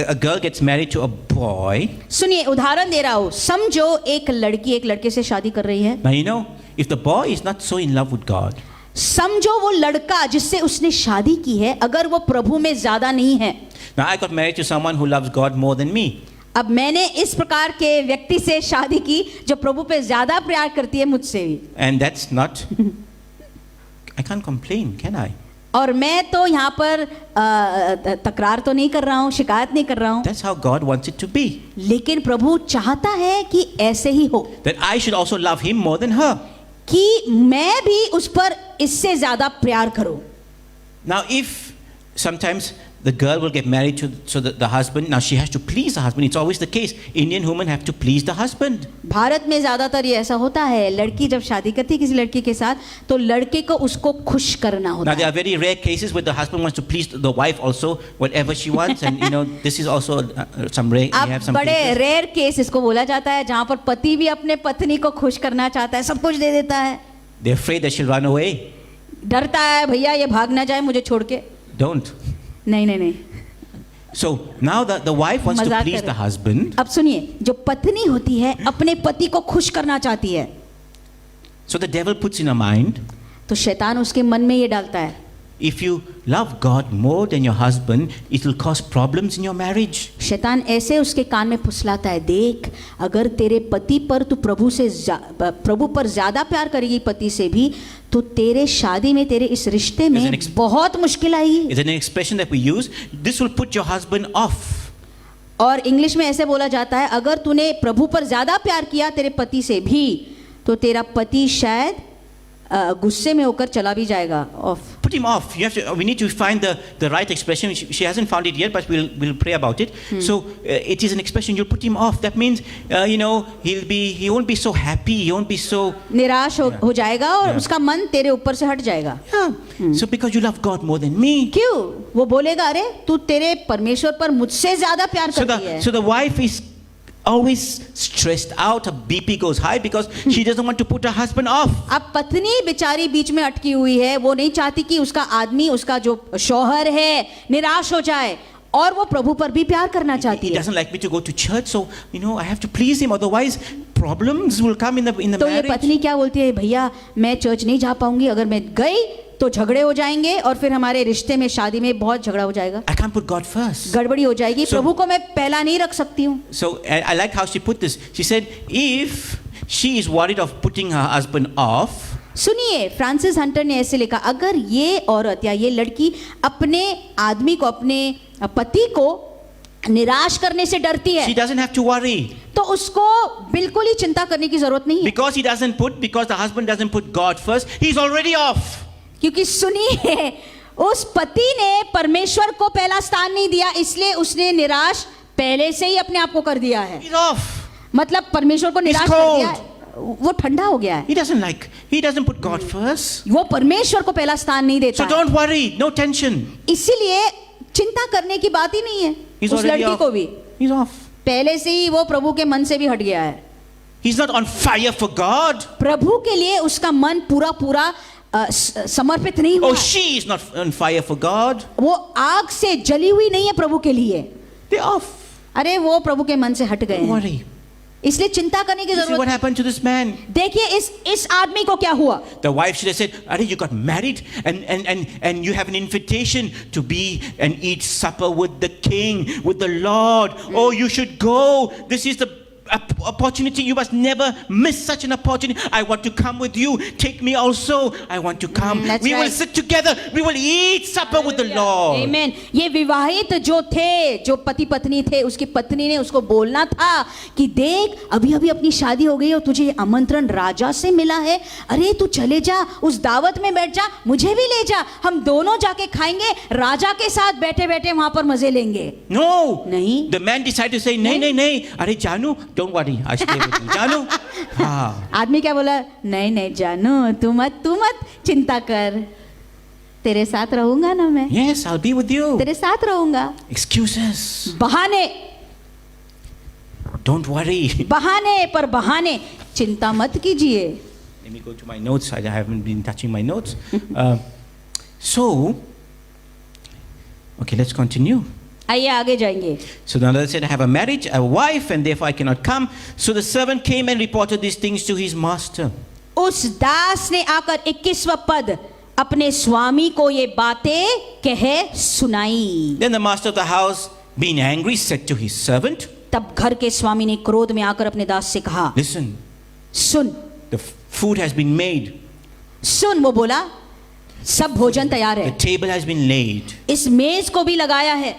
a girl gets married to a boy, सुनिए, उदाहरण दे रहा हूं, समझो एक लड़की एक लड़के से शादी कर रही है। now you know, if the boy is not so in love with God, समझो वो लड़का जिससे उसने शादी की है अगर वो प्रभु में ज्यादा नहीं है। now I got married to someone who loves God more than me. अब मैंने इस प्रकार के व्यक्ति से शादी की जो प्रभु पे ज्यादा प्यार करती है मुझसे भी, And that's not, I can't complain, can I? और मैं तो यहाँ पर तकरार तो नहीं कर रहा हूँ, शिकायत नहीं कर रहा हूँ, That's how God wants it to be. लेकिन प्रभु चाहता है कि ऐसे ही हो, That I should also love him more than her. कि मैं भी उस पर इससे ज्यादा प्यार करूं. Now, if sometimes the girl will get married to the husband, now she has to please the husband. It's always the case. Indian women have to please the husband. Bharat में ज्यादातर ये ऐसा होता है, लड़की जब शादी करती है किसी लड़की के साथ तो लड़के को उसको खुश करना होता Now, there है. are very rare cases where the husband wants to please the wife also, whatever she wants. And, you know, this is also some rare, we have अब some बड़े cases. रेयर केस इसको बोला जाता है जहां पर पति भी अपने पत्नी को खुश करना चाहता है, सब कुछ दे देता है, They're afraid that she'll run away. डरता है भैया ये भाग ना जाए मुझे छोड़ के. Don't. नहीं नहीं नहीं. So now the wife wants to मजाक please कर the रहे. husband. अब सुनिए, जो पत्नी होती है अपने पति को खुश करना चाहती है, So the devil puts in her mind, तो शैतान उसके मन में ये डालता है, if you love God more than your husband, it will cause problems in your marriage. शैतान ऐसे उसके कान में फुसलाता है, देख अगर तेरे पति पर तू प्रभु पर ज्यादा प्यार करेगी पति से भी तो तेरे शादी में तेरे इस रिश्ते में बहुत मुश्किल आएगी. It's an expression that we use. This will put your husband off. और इंग्लिश में ऐसे बोला जाता है, अगर तूने प्रभु पर ज्यादा प्यार किया तेरे पति से भी तो तेरा पति शायद गुस्से में होकर चला भी जाएगा. Of. Put him off. You have to. We need to find the right expression. She hasn't found it yet, but we'll pray about it. So it is an expression. You'll put him off. That means you know he won't be so happy. He won't be so. निराश हो जाएगा और Yeah. उसका मन तेरे ऊपर से हट जाएगा. Yeah. So because you love God more than me. क्यों? वो बोलेगा अरे तू तेरे परमेश्वर पर मुझसे ज्यादा प्यार करती है. So the wife is always stressed out. Her BP goes high because she doesn't want to put her husband off. अब पत्नी बेचारी बीच में अटकी हुई है, वो नहीं चाहती कि उसका आदमी, उसका जो शौहर है निराश हो जाए और वो प्रभु पर भी प्यार करना चाहती He है. doesn't like me to go to church, so you know I have to please him. Otherwise, problems will come in the तो ये marriage. पत्नी क्या बोलती है, भैया मैं चर्च नहीं जा पाऊंगी, अगर मैं गई तो झगड़े हो जाएंगे और फिर हमारे रिश्ते में शादी में बहुत झगड़ा हो जाएगा, I can't put God first. गड़बड़ी हो जाएगी. So- प्रभु को मैं पहला नहीं रख सकती हूँ. So I like how she put this. She said, if she is worried of putting her husband off, सुनिए, फ्रांसिस हंटर ने ऐसे लिखा, अगर ये औरत या ये लड़की अपने आदमी को, अपने पति को निराश करने से डरती she है doesn't have to worry. तो उसको बिल्कुल ही चिंता करने की जरूरत नहीं है. Because the husband doesn't put God first, he's already off. क्योंकि सुनिए, उस पति ने परमेश्वर को पहला स्थान नहीं दिया, इसलिए उसने निराश पहले से ही अपने आप को कर दिया है. He's off. मतलब परमेश्वर को निराश कर दिया है, वो ठंडा हो गया है. He doesn't put God first. वो परमेश्वर को पहला स्थान नहीं देता So है. don't worry, no tension. इसीलिए चिंता करने की बात ही नहीं है. He's उस already लड़की off. को भी He's off. पहले से ही वो प्रभु के मन से भी हट गया है. He's not on fire for God. प्रभु के लिए उसका मन पूरा पूरा समर्पित नहीं हुआ. Oh, she is not on fire for God. वो आग से जली हुई नहीं है प्रभु के लिए. They're off. अरे वो प्रभु के मन से हट गए Don't हैं. worry. इसलिए चिंता करने की You see what जरूरत. happened to this man? देखिए इस आदमी को क्या हुआ. The wife should have said, Are you got married and you have an invitation to be and eat supper with the king, with the Lord. Oh, you should go. This is the opportunity. You must never miss such an opportunity. I want to come with you. Take me also. I want to come. That's We will right. sit together. We will eat supper with the Lord. आमीन. ये विवाहित जो थे, जो पति पत्नी थे, उसकी पत्नी ने उसको बोलना था कि देख अभी अभी अपनी शादी हो गई और तुझे आमंत्रण राजा से मिला है. अरे तू चले जा, उस दावत में बैठ जा, मुझे भी ले जा, हम दोनों जाके खाएंगे, राजा के साथ बैठे बैठे वहां पर मजे लेंगे. No. नहीं. The man decided to say, Nay, nay, nay. Are Janu, don't worry. I stay with you. Janu. Ah. आदमी क्या बोला, नहीं नहीं जानू, तू मत चिंता कर, तेरे साथ रहूंगा ना मैं, Yes, I'll be with you. तेरे साथ रहूंगा. Excuses. बहाने, Don't worry. बहाने पर बहाने. चिंता मत कीजिए. Let me go to my notes. I haven't been touching my notes. So, okay, let's continue. आइए आगे जाएंगे. So the other said, I have a marriage, a wife, and therefore I cannot come. So the servant came and reported these things to his master. उस दास ने आकर 21वां पद अपने स्वामी को ये बातें कह सुनाई. Then the master of the house, being angry, said to his servant, तब घर के स्वामी ने क्रोध में आकर अपने दास से कहा, Listen, soon. the food has been made, सुन, वो बोला, सब भोजन तैयार the है, table has been laid, इस मेज को भी लगाया है,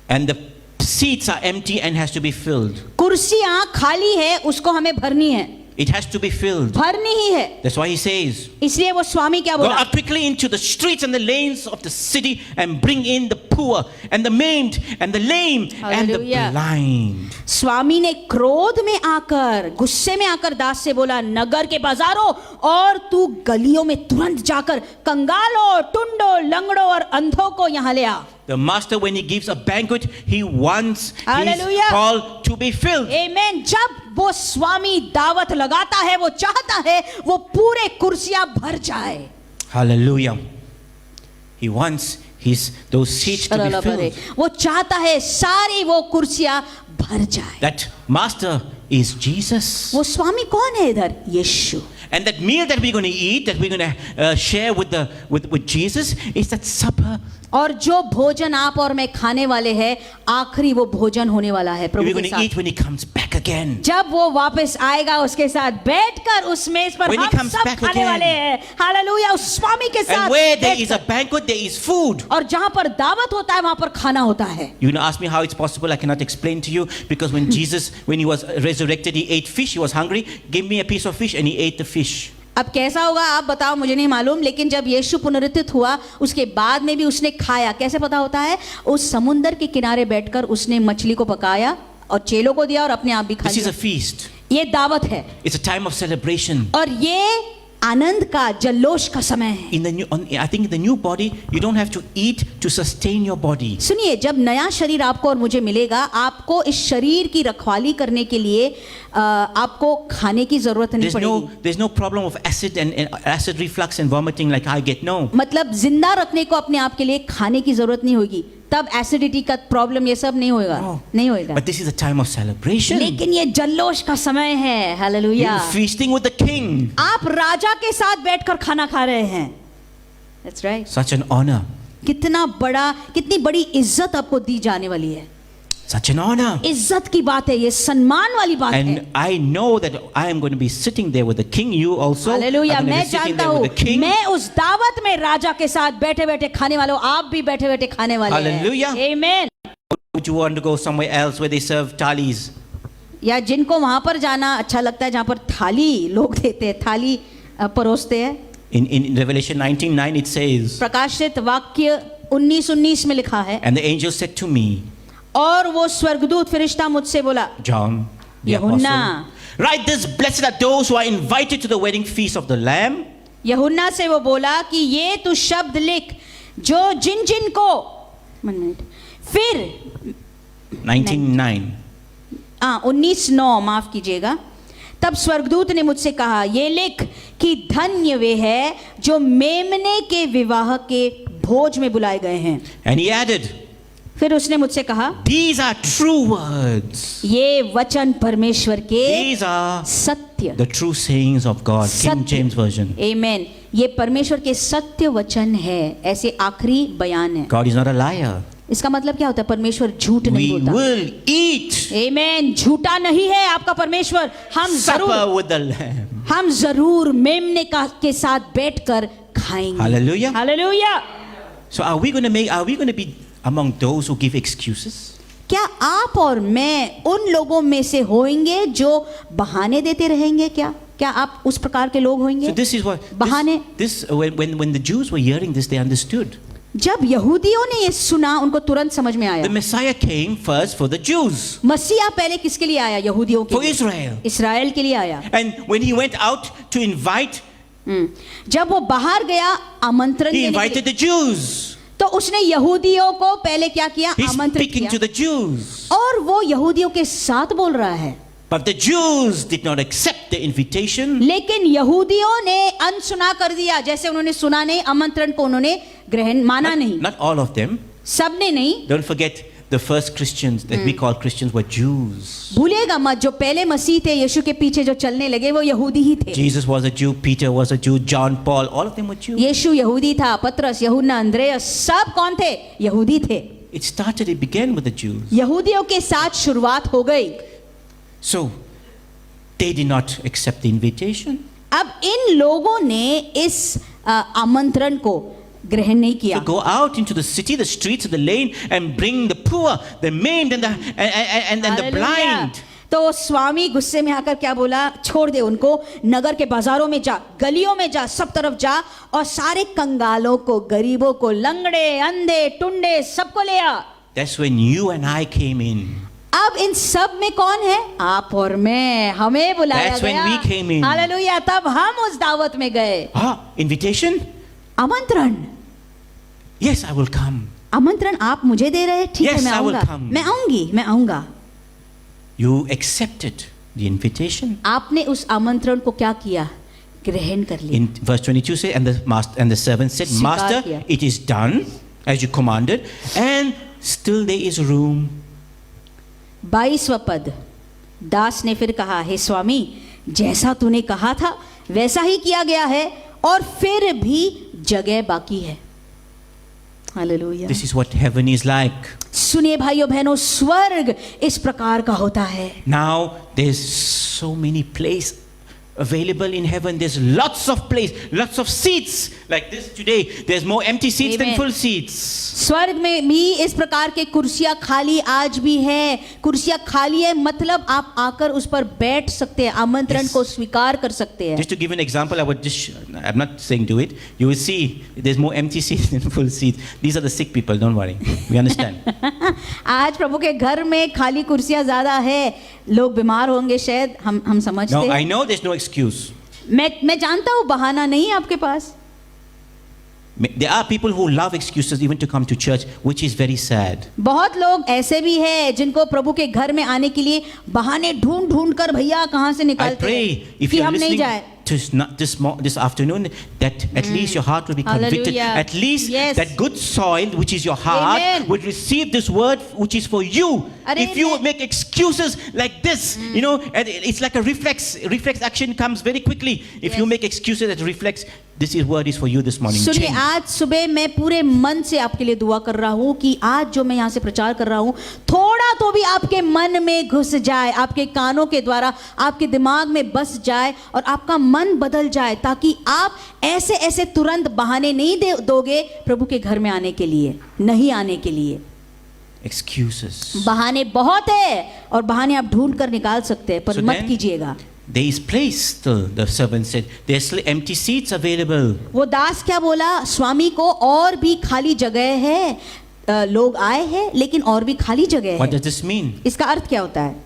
and the seats are empty and has to be filled. कुर्सियां खाली है, उसको हमें भरनी है. It has to be filled. भरनी ही है। That's why he says, इसलिए वो स्वामी क्या go बोला? out quickly into the streets and the lanes of the city and bring in the poor and the maimed and the lame and the Hallelujah. blind. स्वामी ने क्रोध में आकर, गुस्से में आकर दास से बोला, नगर के बाजारों और तू गलियों में तुरंत जाकर कंगालों, टुंडों, लंगड़ों और अंधों को यहाँ ले आ। The master, when he gives a banquet, he wants his Hallelujah. hall to be filled. आमेन। जब वो स्वामी दावत लगाता है, वो चाहता है वो पूरे कुर्सियां भर जाए। Hallelujah. He wants those seats to be filled. वो चाहता है सारी वो कुर्सियां भर जाए। That master is Jesus. वो स्वामी कौन है इधर? यीशु। And that meal that we're going to eat, that we're going to share with Jesus, is that supper. और जो भोजन आप और मैं खाने वाले हैं, आखिरी वो भोजन होने वाला है प्रभु We're के going to साथ। eat when he comes back again. जब वो वापस आएगा उसके साथ बैठकर उस मेज पर When he हम comes सब back खाने again. वाले हैं। हालेलुया। उस स्वामी के साथ And where there is a बैठकर। banquet, there is food. और जहां पर दावत होता है वहां पर खाना होता है। You're going to ask me how it's possible. I cannot explain to you, because when Jesus, when he was resurrected, he ate fish. He was hungry. Give me a piece of fish, and he ate the fish. अब कैसा होगा आप बताओ, मुझे नहीं मालूम, लेकिन जब यीशु पुनरुत्थित हुआ उसके बाद में भी उसने खाया। कैसे पता होता है? उस समुंदर के किनारे बैठकर उसने मछली को पकाया और चेलों को दिया और अपने आप भी खा This is लिया। a feast. ये दावत है It's a time of celebration. और ये आनंद का, जल्लोष का समय है। In the new, I think in the new body, you don't have to eat to sustain your body. सुनिए, जब नया शरीर आपको और मुझे मिलेगा, आपको इस शरीर की रखवाली करने के लिए आपको खाने की जरूरत नहीं पड़ेगी। There's no problem of acid and acid reflux and vomiting like I get. No. मतलब जिंदा रखने को अपने आप के लिए खाने की जरूरत नहीं होगी, तब एसिडिटी का प्रॉब्लम ये सब नहीं होएगा। No. नहीं होएगा। But this is a time of celebration. लेकिन ये जल्लोष का समय है। Hallelujah. You're feasting with the king. आप राजा के साथ बैठकर खाना खा रहे हैं। That's right. Such an honor. कितनी बड़ी इज्जत आपको दी जाने वाली है। Such an honor. इज्जत की बात है, ये सम्मान वाली बात है। And I know that I am going to be sitting there with the king. You also are hallelujah. going to मैं be sitting जानता there हूँ, with the king. मैं उस दावत में राजा के साथ बैठे बैठे खाने वाले हूँ, आप भी बैठे बैठे खाने वाले हैं। Hallelujah. Amen। Would you want to go somewhere else where they serve thalis? या जिनको वहां पर जाना अच्छा लगता है जहां पर थाली लोग देते हैं, थाली परोसते हैं। In Revelation 19:9 it says, प्रकाशित वाक्य 19:19 में लिखा है, and the angel said to me, और वो स्वर्गदूत फरिश्ता मुझसे बोला, John the यूहन्ना, apostle, write this, blessed are those who are invited to the wedding feast of the Lamb. यूहन्ना से वो बोला कि ये तू शब्द लिख जो जिन जिन को, फिर 19:9. 19:9 माफ कीजिएगा। तब स्वर्गदूत ने मुझसे कहा, ये लिख कि धन्य वे है जो मेमने के विवाह के भोज में बुलाए गए हैं। And he added, फिर उसने मुझसे कहा, these are true words. ये वचन परमेश्वर के These are सत्य, the true sayings of God. King सत्य। James Version. आमेन। ये परमेश्वर के सत्य वचन है, ऐसे आखिरी बयान है। God is not a liar. इसका मतलब क्या होता है? परमेश्वर झूठ नहीं We बोलता। will eat आमेन। झूठा नहीं है आपका परमेश्वर। supper with the Lamb. हम जरूर मेमने के साथ बैठकर खाएंगे। Hallelujah. Hallelujah. So are we going to be among those who give excuses? क्या आप और मैं उन लोगों में से होंगे जो बहाने देते रहेंगे? क्या आप उस प्रकार के लोग होंगे? So this is what बहाने। when the Jews were hearing this, they understood. जब यहूदियों ने ये सुना, उनको तुरंत समझ में आया। The Messiah came first for the Jews, मसीहा पहले किसके लिए आया? यहूदियों के for लिए, Israel. इस्राएल के लिए आया। And when he went out to invite, जब वो बाहर गया आमंत्रण he देने के invited लिए, the Jews. तो उसने यहूदियों को पहले क्या किया? He's आमंत्रित speaking to किया। the Jews. और वो यहूदियों के साथ बोल रहा है। But the Jews did not accept the invitation. लेकिन यहूदियों ने अनसुना कर दिया। जैसे उन्होंने सुना नहीं, आमंत्रण को उन्होंने ग्रहण माना नहीं। Not all of them. सबने नहीं। Don't forget, the first Christians that we call Christians were Jews. भूलेगा मत, जो पहले मसीह थे, यीशु के पीछे जो चलने लगे, वो यहूदी ही थे। Jesus was a Jew, Peter was a Jew, John, Paul, all of them were Jews. यीशु यहूदी था, पतरस, यूहन्ना, अंद्रेयास, सब कौन थे? यहूदी थे। It began with the Jews. यहूदियों के साथ शुरुआत हो गई। So they did not accept the invitation. अब इन लोगों ने इस आमंत्रण को ग्रहण नहीं किया। So go out into the city, the streets, and the lane, and bring the poor, the maimed, and the blind. तो स्वामी गुस्से में आकर क्या बोला, छोड़ दे उनको, नगर के बाजारों में जा, गलियों में जा, सब तरफ जा और सारे कंगालों को, गरीबों को, लंगड़े, अंधे, टुंडे, सबको ले आ। That's when you and I came in. अब इन सब में कौन है? आप और मैं, हमें बुलाया That's when गया। we came in. हालेलुया, तब हम उस दावत में गए। Invitation? आमंत्रण, Yes, I will come. आमंत्रण आप मुझे दे रहे हैं, ठीक है, Yes, मैं I will आऊंगा, come. मैं आऊंगी, मैं आऊंगा। You accepted the invitation. आपने उस आमंत्रण को क्या किया? ग्रहण कर लिया। In verse 22 say, and the servant said, स्वीकार Master, किया। it is done as you commanded, and still there is room. 22वां पद, दास ने फिर कहा, हे स्वामी, जैसा तूने कहा था वैसा ही किया गया है और फिर भी जगह बाकी है। Hallelujah. This is what heaven is like. सुनिए भाइयों बहनों, स्वर्ग इस प्रकार का होता है। Now there's so many places available in heaven. There's lots of place, lots of seats. Like this today, there's more empty seats than Amen. full seats. स्वर्ग में भी इस प्रकार के कुर्सियां खाली आज भी है। कुर्सियां खाली है मतलब आप आकर उस पर बैठ सकते हैं, आमंत्रण Yes. को स्वीकार कर सकते हैं। Just to give an example, I'm not saying do it. You will see there's more empty seats than full seats. These are the sick people, don't worry. We understand. आज प्रभु के घर में खाली कुर्सियां ज्यादा है, लोग बीमार होंगे शायद, हम समझते Now, I हैं। know there's no excuse. मैं जानता हूँ बहाना नहीं है आपके पास। There are people who love excuses even to come to church, which is very sad. बहुत लोग ऐसे भी हैं जिनको प्रभु के घर में आने के लिए बहाने ढूंढ ढूंढ कर भैया कहाँ से I निकालते pray हैं if कि you're हम नहीं listening जाए। to this afternoon, that at least your heart will be convicted. Hallelujah. At least Yes. that good soil, which is your heart, Amen. would receive this word, which is for you. If you Amen. make excuses like this, you know, and it's like a reflex. Reflex action comes very quickly. If you Yes. make excuses that reflex, this word is for you this morning. सुनिए, Change. आज सुबह मैं पूरे मन से आपके लिए दुआ कर रहा हूँ कि आज जो मैं यहाँ से प्रचार कर रहा हूँ थोड़ा तो भी आपके मन में घुस जाए, आपके कानों के द्वारा आपके दिमाग में बस जाए और आपका मन बदल जाए, ताकि आप ऐसे ऐसे तुरंत बहाने नहीं दोगे प्रभु के घर में आने के लिए, नहीं आने के लिए। Excuses. बहाने बहुत है और बहाने आप ढूंढ कर निकाल सकते हैं, पर So मत then- कीजिएगा। There is place still, the servant said. There's still empty seats available. वो दास क्या बोला, स्वामी को और भी खाली जगह है, लोग आए हैं लेकिन और भी खाली जगह What है। does this mean? इसका अर्थ क्या होता है?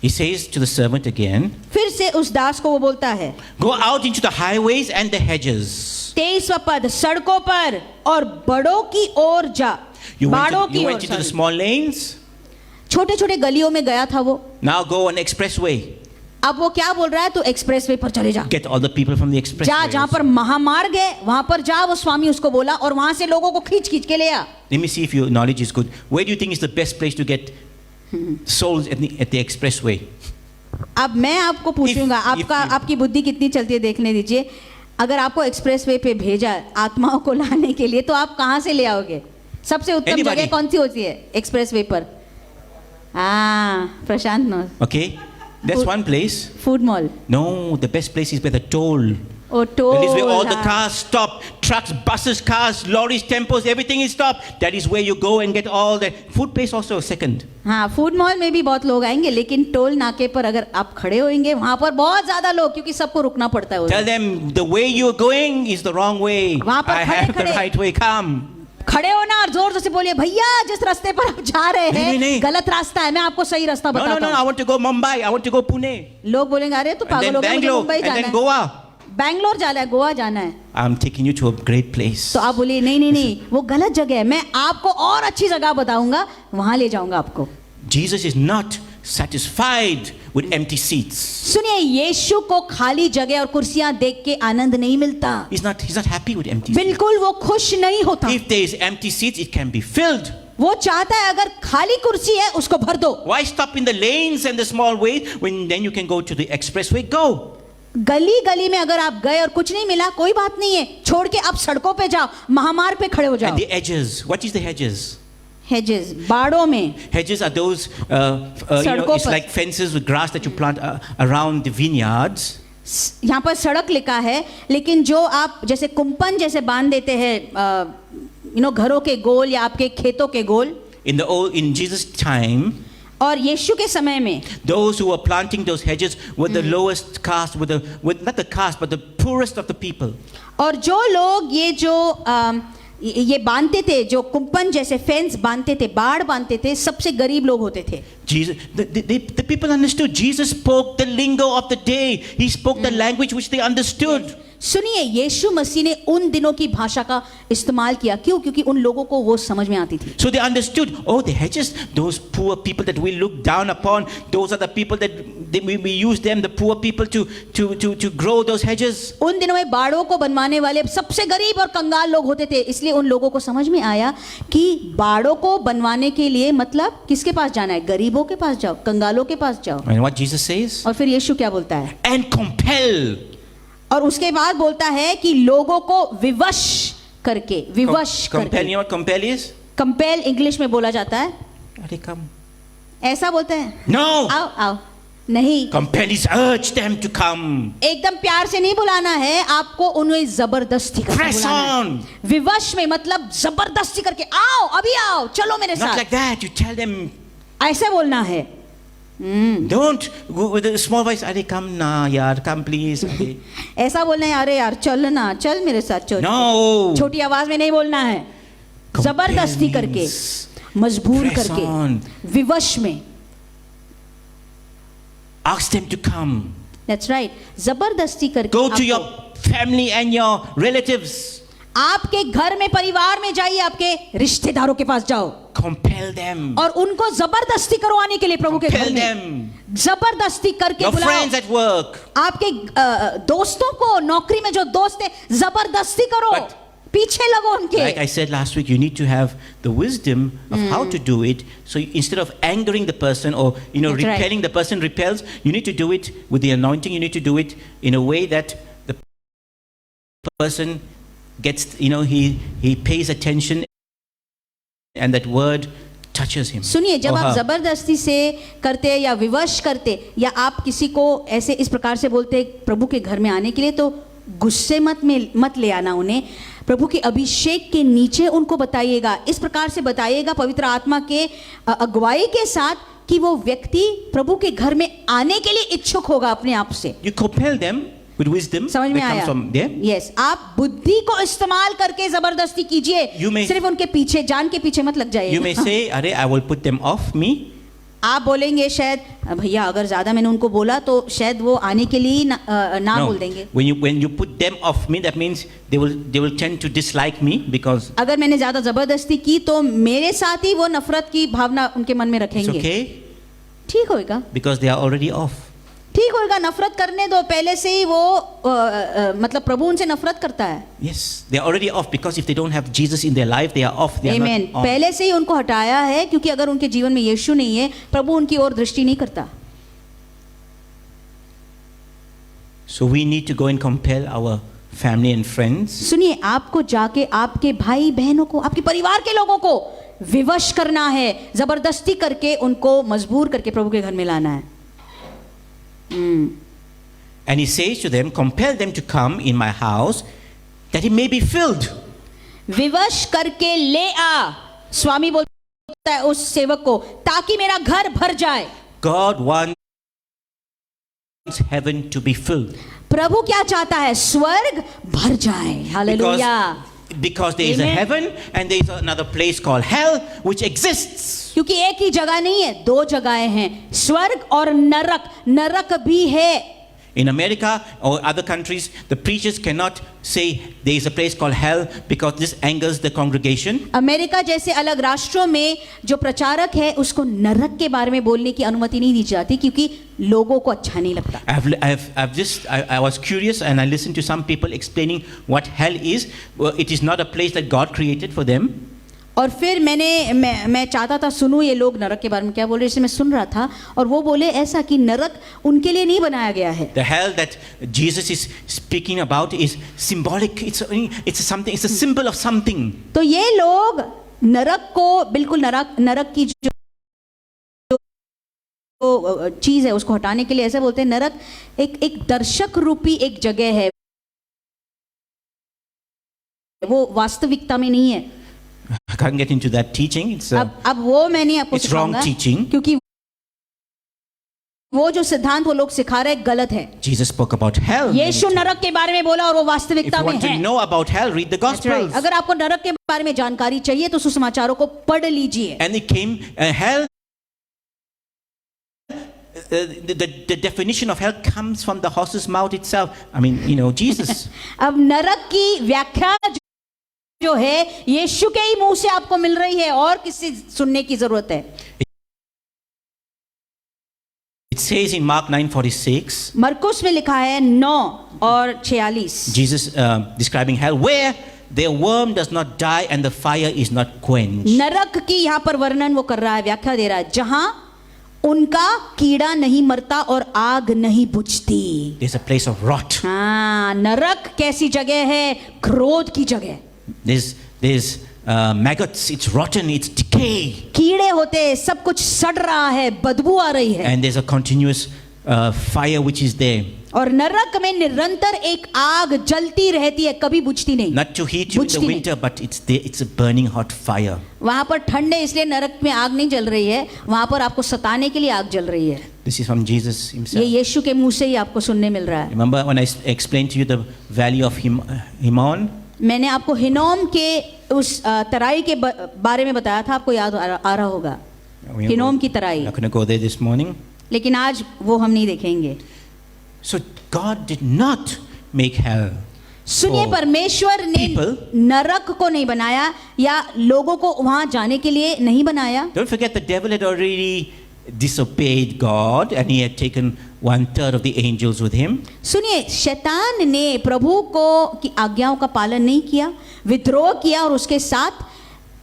He says to the servant again, फिर से उस दास को वो बोलता है, Go out into the highways and the hedges. 23वां पद, सड़कों पर और बड़ों की ओर जा। You बाड़ों went, की you ore, went into the sorry। small lanes. छोटे छोटे गलियों में गया था वो, Now go on expressway. अब वो क्या बोल रहा है, तो एक्सप्रेसवे पर चले जा, Get all the people from the expressway. जा जहां पर महामार्ग है वहां पर जा। वो स्वामी उसको बोला और वहां से लोगों को खींच खींच के ले आ। Let me see if your knowledge is good. Where do you think is the best place to get souls at the expressway? अब मैं आपको पूछूंगा, आपकी बुद्धि कितनी चलती है देखने दीजिए। अगर आपको एक्सप्रेसवे पे भेजा आत्माओं को लाने के लिए, तो आप कहाँ से ले आओगे? सबसे उत्तम Anybody? जगह कौन सी होती है एक्सप्रेसवे पर? Prashant no, Okay, that's one place. Food mall. No, the best place is by the toll. Oh toll, That is where all the हाँ। cars stop. Trucks, buses, cars, lorries, tempos, everything is stopped. That is where you go and get all that. Food place also second. हाँ, food mall में भी बहुत लोग आएंगे, लेकिन toll नाके पर अगर आप खड़े होंगे वहां पर बहुत ज्यादा लोग, क्योंकि सबको रुकना पड़ता है उधर। Tell them the way you're going is the wrong way. वहाँ पर I have the खड़े-खड़े। right way. Come. खड़े होना और जोर से बोलिए, भैया जिस रास्ते पर आप जा रहे हैं नहीं। गलत रास्ता है, मैं आपको सही रास्ता No, बताता I हूँ। want to go Mumbai. I want to go Pune. लोग बोलेंगे, अरे तू And पागल then हो गया, मुझे Bangalore. मुंबई And जाना then है, Goa. बैंगलोर जाना है, गोवा जाना है। I'm taking you to a great place. तो आप बोलिए, नहीं, वो गलत जगह है, मैं आपको और अच्छी जगह बताऊंगा, वहां ले जाऊंगा आपको। Jesus is not satisfied with empty seats. सुनिए, यीशु को खाली जगह और कुर्सियां देख के आनंद नहीं मिलता, He's not happy with empty seats. बिल्कुल वो खुश नहीं होता। If there is empty seats, it can be filled. वो चाहता है अगर खाली कुर्सी है उसको भर दो। Why stop in the lanes and the small ways when then you can go to the expressway? Go. गली गली में अगर आप गए और कुछ नहीं मिला, कोई बात नहीं है, छोड़ के आप सड़कों पे जाओ, महामार्ग पे खड़े हो जाओ। And the edges. What is the hedges? Hedges, बाड़ों में। Hedges are those, it's पर। like fences with grass that you plant around the vineyards. यहाँ पर सड़क लिखा है, लेकिन जो आप जैसे कुंपन जैसे बांध देते हैं घरों के गोल या आपके खेतों के गोल। In Jesus' time, और यीशु के समय में Those who were planting those hedges were the lowest caste, not the caste, but the poorest of the people. और जो लोग ये बांधते थे, जो कुंपन जैसे फेंस बांधते थे, बाड़ बांधते थे, सबसे गरीब लोग होते थे. Jesus, the people understood. Jesus spoke the lingo of the day. He spoke the language which they understood. सुनिए, यीशु मसीह ने उन दिनों की भाषा का इस्तेमाल किया. क्यों? क्योंकि उन लोगों को वो समझ में आती थी. So they understood. Oh, the hedges, those poor people that we look down upon, those are the people that we use them, the poor people, to grow those hedges. उन दिनों में बाड़ों को बनवाने वाले सबसे गरीब और कंगाल लोग होते थे. इसलिए उन लोगों को समझ में आया कि बाड़ों को बनवाने के लिए मतलब किसके पास जाना है? गरीबों के पास जाओ, कंगालों के पास जाओ. And what Jesus says? और फिर यीशु क्या बोलता है? And compel. और उसके बाद बोलता है कि लोगों को विवश करके. Compel, you know what compel is? Compel English में बोला जाता है. Are come? ऐसा बोलते हैं. No. आओ आओ. नहीं. Compel is urge them to come. एकदम प्यार से नहीं बुलाना है, आपको उन्हें जबरदस्ती करके Press बुलाना on. है. विवश में मतलब जबरदस्ती करके, आओ अभी आओ, चलो मेरे Not साथ. like that. You tell them. ऐसे बोलना है. Don't go with a small voice. Are come na, yaar, come please. Okay. ऐसा बोलना है, अरे यार चल ना, चल मेरे साथ चल. No. छोटी आवाज में नहीं बोलना है. जबरदस्ती करके, मजबूर Press करके, on. विवश में. Ask them to come. That's right. जबरदस्ती करके. Go to आपको- your family and your relatives. आपके घर में, परिवार में जाइए, आपके रिश्तेदारों के पास जाओ Compel them. और उनको जबरदस्ती करो आने के लिए प्रभु के घर Compel में. them. जबरदस्ती करके Your बुलाओ. friends at work. आपके दोस्तों को, नौकरी में जो दोस्त है, जबरदस्ती करो. But- पीछे लगो उनके. Like I said last week, you need to have the wisdom of how to do it. So instead of angering the person or That's right. repelling the person repels, you need to do it with the anointing. You need to do it in a way that the person gets, he pays attention and that word touches him. सुनिए, जब or आप her. जबरदस्ती से करते या विवश करते या आप किसी को ऐसे इस प्रकार से बोलते प्रभु के घर में आने के लिए, तो गुस्से मत ले आना उन्हें. प्रभु के अभिषेक के नीचे उनको बताइएगा, इस प्रकार से बताइएगा पवित्र आत्मा के अगुवाई के साथ कि वो व्यक्ति प्रभु के घर में आने के लिए इच्छुक होगा अपने आप से. You compel them with wisdom. समझ में that comes आया? from there. यस, आप बुद्धि को इस्तेमाल करके जबरदस्ती कीजिए. You may- सिर्फ उनके पीछे, जान के पीछे मत लग जाइए. You may say, "Arey, I will put them off me." आप बोलेंगे शायद, भैया अगर ज्यादा मैंने उनको बोला तो शायद वो आने के लिए ना No. बोल देंगे. When you put them off me, that means they will tend to dislike me because अगर मैंने ज्यादा जबरदस्ती की तो मेरे साथ ही वो नफरत की भावना उनके मन में it's रखेंगे. okay ठीक होएगा, because they are already off. ठीक होएगा. नफरत करने दो, पहले से ही वो मतलब प्रभु उनसे नफरत करता है. Yes, they are already off because if they don't have Jesus in their life, they are off. They are Amen. not on. पहले से ही उनको हटाया है, क्योंकि अगर उनके जीवन में यीशु नहीं है, प्रभु उनकी ओर दृष्टि नहीं करता. So we need to go and compel our family and friends. सुनिए, आपको जाके आपके भाई बहनों को, आपके परिवार के लोगों को विवश करना है, जबरदस्ती करके उनको मजबूर करके प्रभु के घर में लाना है. And he says to them, compel them to come in my house that it may be filled. विवश करके ले आ, स्वामी बोलता है उस सेवक को, ताकि मेरा घर भर जाए. God wants heaven to be filled. प्रभु क्या चाहता है? स्वर्ग भर जाए. Hallelujah. Because there is a Amen. heaven and there is another place called hell which exists. क्योंकि एक ही जगह नहीं है, दो जगहें हैं, स्वर्ग और नरक. नरक भी है. In America or other countries, the preachers cannot say there is a place called hell because this angers the congregation. America जैसे अलग राष्ट्रों में जो प्रचारक है उसको नरक के बारे में बोलने की अनुमति नहीं दी जाती, क्योंकि लोगों को अच्छा नहीं लगता. I was curious and I listened to some people explaining what hell is. Well, it is not a place that God created for them. और फिर मैं चाहता था सुनूं ये लोग नरक के बारे में क्या बोल रहे हैं, इसलिए मैं सुन रहा था. और वो बोले ऐसा कि नरक उनके लिए नहीं बनाया गया है. The hell that Jesus is speaking about is symbolic. It's a symbol of something. तो ये लोग नरक को बिल्कुल नरक की जो चीज है उसको हटाने के लिए ऐसे बोलते हैं. नरक एक दर्शक रूपी एक जगह है, वो वास्तविकता में नहीं है. I can't get into that teaching. अब वो मैं नहीं आपको it's wrong सिखाऊंगा, teaching. क्योंकि वो जो सिद्धांत वो लोग सिखा रहे हैं गलत है। Jesus spoke about hell. many Yeshu times. नरक के बारे में बोला और वो If वास्तविकता you में want to है। know about hell, read the That's right. Gospels. अगर आपको नरक के बारे में जानकारी चाहिए तो सुसमाचारों को पढ़ लीजिए। And it came, hell, the definition of hell comes from the horse's mouth itself. I mean, Jesus. अब नरक की व्याख्या जो है यीशु के ही मुंह से आपको मिल रही है और किसी सुनने की जरूरत है। It says in Mark 9:46, मरकुस में लिखा है 9 और 46। Jesus describing hell, where their worm does not die and the fire is not quenched. नरक की यहाँ पर वर्णन वो कर रहा है, व्याख्या दे रहा है, जहां उनका कीड़ा नहीं मरता और आग नहीं बुझती। There's a place of rot. हाँ, नरक कैसी जगह है? क्रोध की जगह। There's maggots. It's rotten. It's decay. कीड़े होते हैं, सब कुछ सड़ रहा है, बदबू आ रही है। And there's a continuous fire which is there. और नरक में निरंतर एक आग जलती रहती है, कभी बुझती नहीं। Not to heat you in the बुझती नहीं। winter, but it's there. It's a burning hot fire. वहां पर ठंड है इसलिए नरक में आग नहीं जल रही है, वहां पर आपको सताने के लिए आग जल रही है। This is from Jesus ये himself. यीशु के मुंह से ही आपको सुनने मिल रहा है। Remember when I explained to you the valley of Himon? मैंने आपको हिनोम के उस तराई के बारे में बताया था, आपको याद आ रहा होगा, हिनोम की तराई। Not going to go there this morning. लेकिन आज वो हम नहीं देखेंगे। So God did not make hell. सुनिए, for परमेश्वर ने people. नरक को नहीं बनाया या लोगों को वहां जाने के लिए नहीं बनाया। Don't forget the devil had already disobeyed God and he had taken 1/3 of the angels with him. सुनिए, शैतान ने प्रभु को की आज्ञाओं का पालन नहीं किया, विद्रोह किया और उसके साथ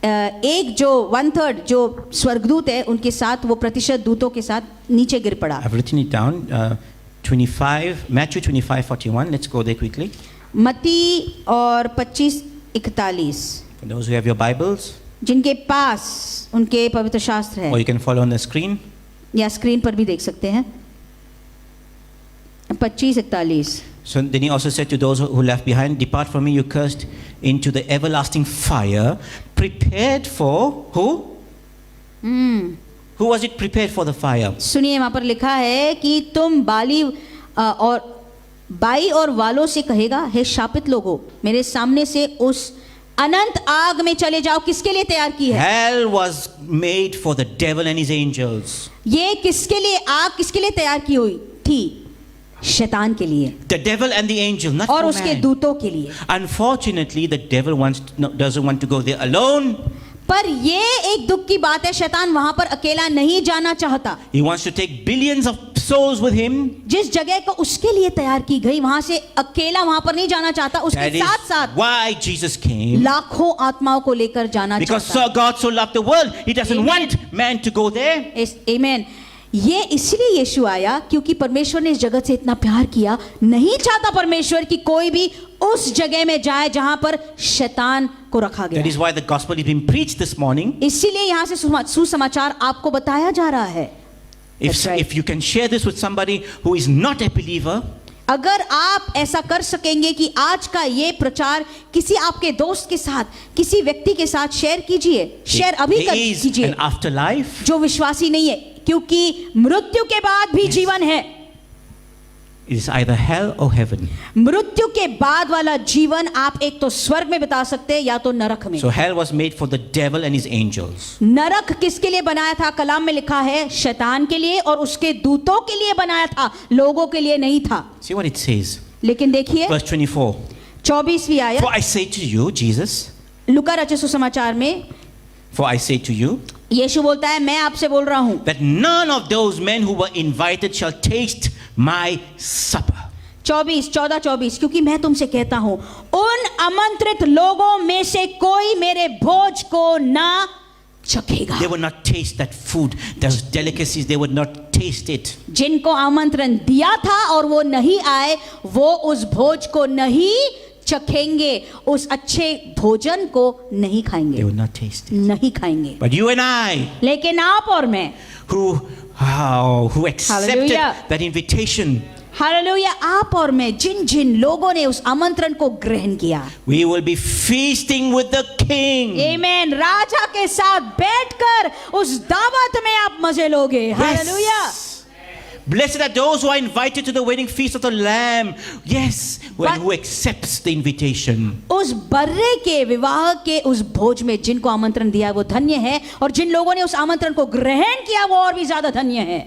एक जो 1/3 जो स्वर्गदूत है उनके साथ, वो प्रतिशत दूतों के साथ नीचे गिर पड़ा। I've written it down. 25, Matthew 25:41. Let's go there quickly. मत्ती और 25:41। For those who have your Bibles, जिनके पास उनके पवित्र शास्त्र or है you can follow on the screen. या स्क्रीन पर भी देख सकते हैं। 25:41। So then he also said to those who left behind, depart from me, you cursed, into the everlasting fire, prepared for who? Who was it prepared for the fire? सुनिए, वहां पर लिखा है कि तुम बाई और वालों से कहेगा, हे शापित लोगों, मेरे सामने से उस अनंत आग में चले जाओ। किसके लिए तैयार की है? Hell was made for the devil and his angels. ये किसके लिए आग किसके लिए तैयार की हुई थी? शैतान के लिए The devil and the angel, not और for उसके man. दूतों के लिए। Unfortunately, the devil doesn't want to go there alone. पर ये एक दुख की बात है, शैतान वहां पर अकेला नहीं जाना चाहता। He wants to take billions of souls with him. जिस जगह को उसके लिए तैयार की गई, वहां से अकेला वहां पर नहीं जाना चाहता, उसके That is साथ साथ why Jesus came. लाखों आत्माओं को लेकर जाना Because चाहता। God so loved the world, He doesn't Amen. want man to go there. आमीन। ये इसलिए यीशु आया क्योंकि परमेश्वर ने इस जगत से इतना प्यार किया, नहीं चाहता परमेश्वर कि कोई भी उस जगह में जाए जहां पर शैतान को रखा That is गया। why the gospel is being preached this morning. इसीलिए यहां से सुसमाचार आपको बताया जा रहा है। That's right. If you can share this with somebody who is not a believer, अगर आप ऐसा कर सकेंगे कि आज का ये प्रचार किसी आपके दोस्त के साथ, किसी व्यक्ति के साथ शेयर कीजिए, शेयर अभी कर there is कीजिए, an afterlife. जो विश्वासी नहीं है, क्योंकि मृत्यु के बाद भी जीवन है। It is either hell or heaven. मृत्यु के बाद वाला जीवन आप एक तो स्वर्ग में बिता सकते हैं या तो नरक में। So hell was made for the devil and his angels. नरक किसके लिए बनाया था? कलाम में लिखा है शैतान के लिए और उसके दूतों के लिए बनाया था, लोगों के लिए नहीं था। See what it says. लेकिन देखिए Verse 24. 24वीं आयत, For I say to you, Jesus, लूका रचित सुसमाचार में for I say to you, यीशु बोलता है, मैं आपसे बोल रहा हूं that none of those men who were invited shall taste my supper. 14, क्योंकि मैं तुमसे कहता हूं, उन आमंत्रित लोगों में से कोई मेरे भोज को ना चखेगा। They would not taste that food, those delicacies, they would not taste it. जिनको आमंत्रण दिया था और वो नहीं आए, वो उस भोज को नहीं चखेंगे, उस अच्छे भोजन को नहीं They खाएंगे, would not taste it. नहीं खाएंगे। But you and I, लेकिन आप और मैं, who accepted Hallelujah. that invitation, hallelujah, आप और मैं, जिन जिन लोगों ने उस आमंत्रण को ग्रहण किया, we will be feasting with the king. आमीन, राजा के साथ बैठकर उस दावत में आप मजे लोगे। Hallelujah. Yes. Blessed are those who are invited to the wedding feast of the Lamb. Yes, But- who accepts the invitation. उस बर्रे के विवाह के उस भोज में जिनको आमंत्रण दिया वो धन्य है, और जिन लोगों ने उस आमंत्रण को ग्रहण किया वो और भी ज्यादा धन्य है।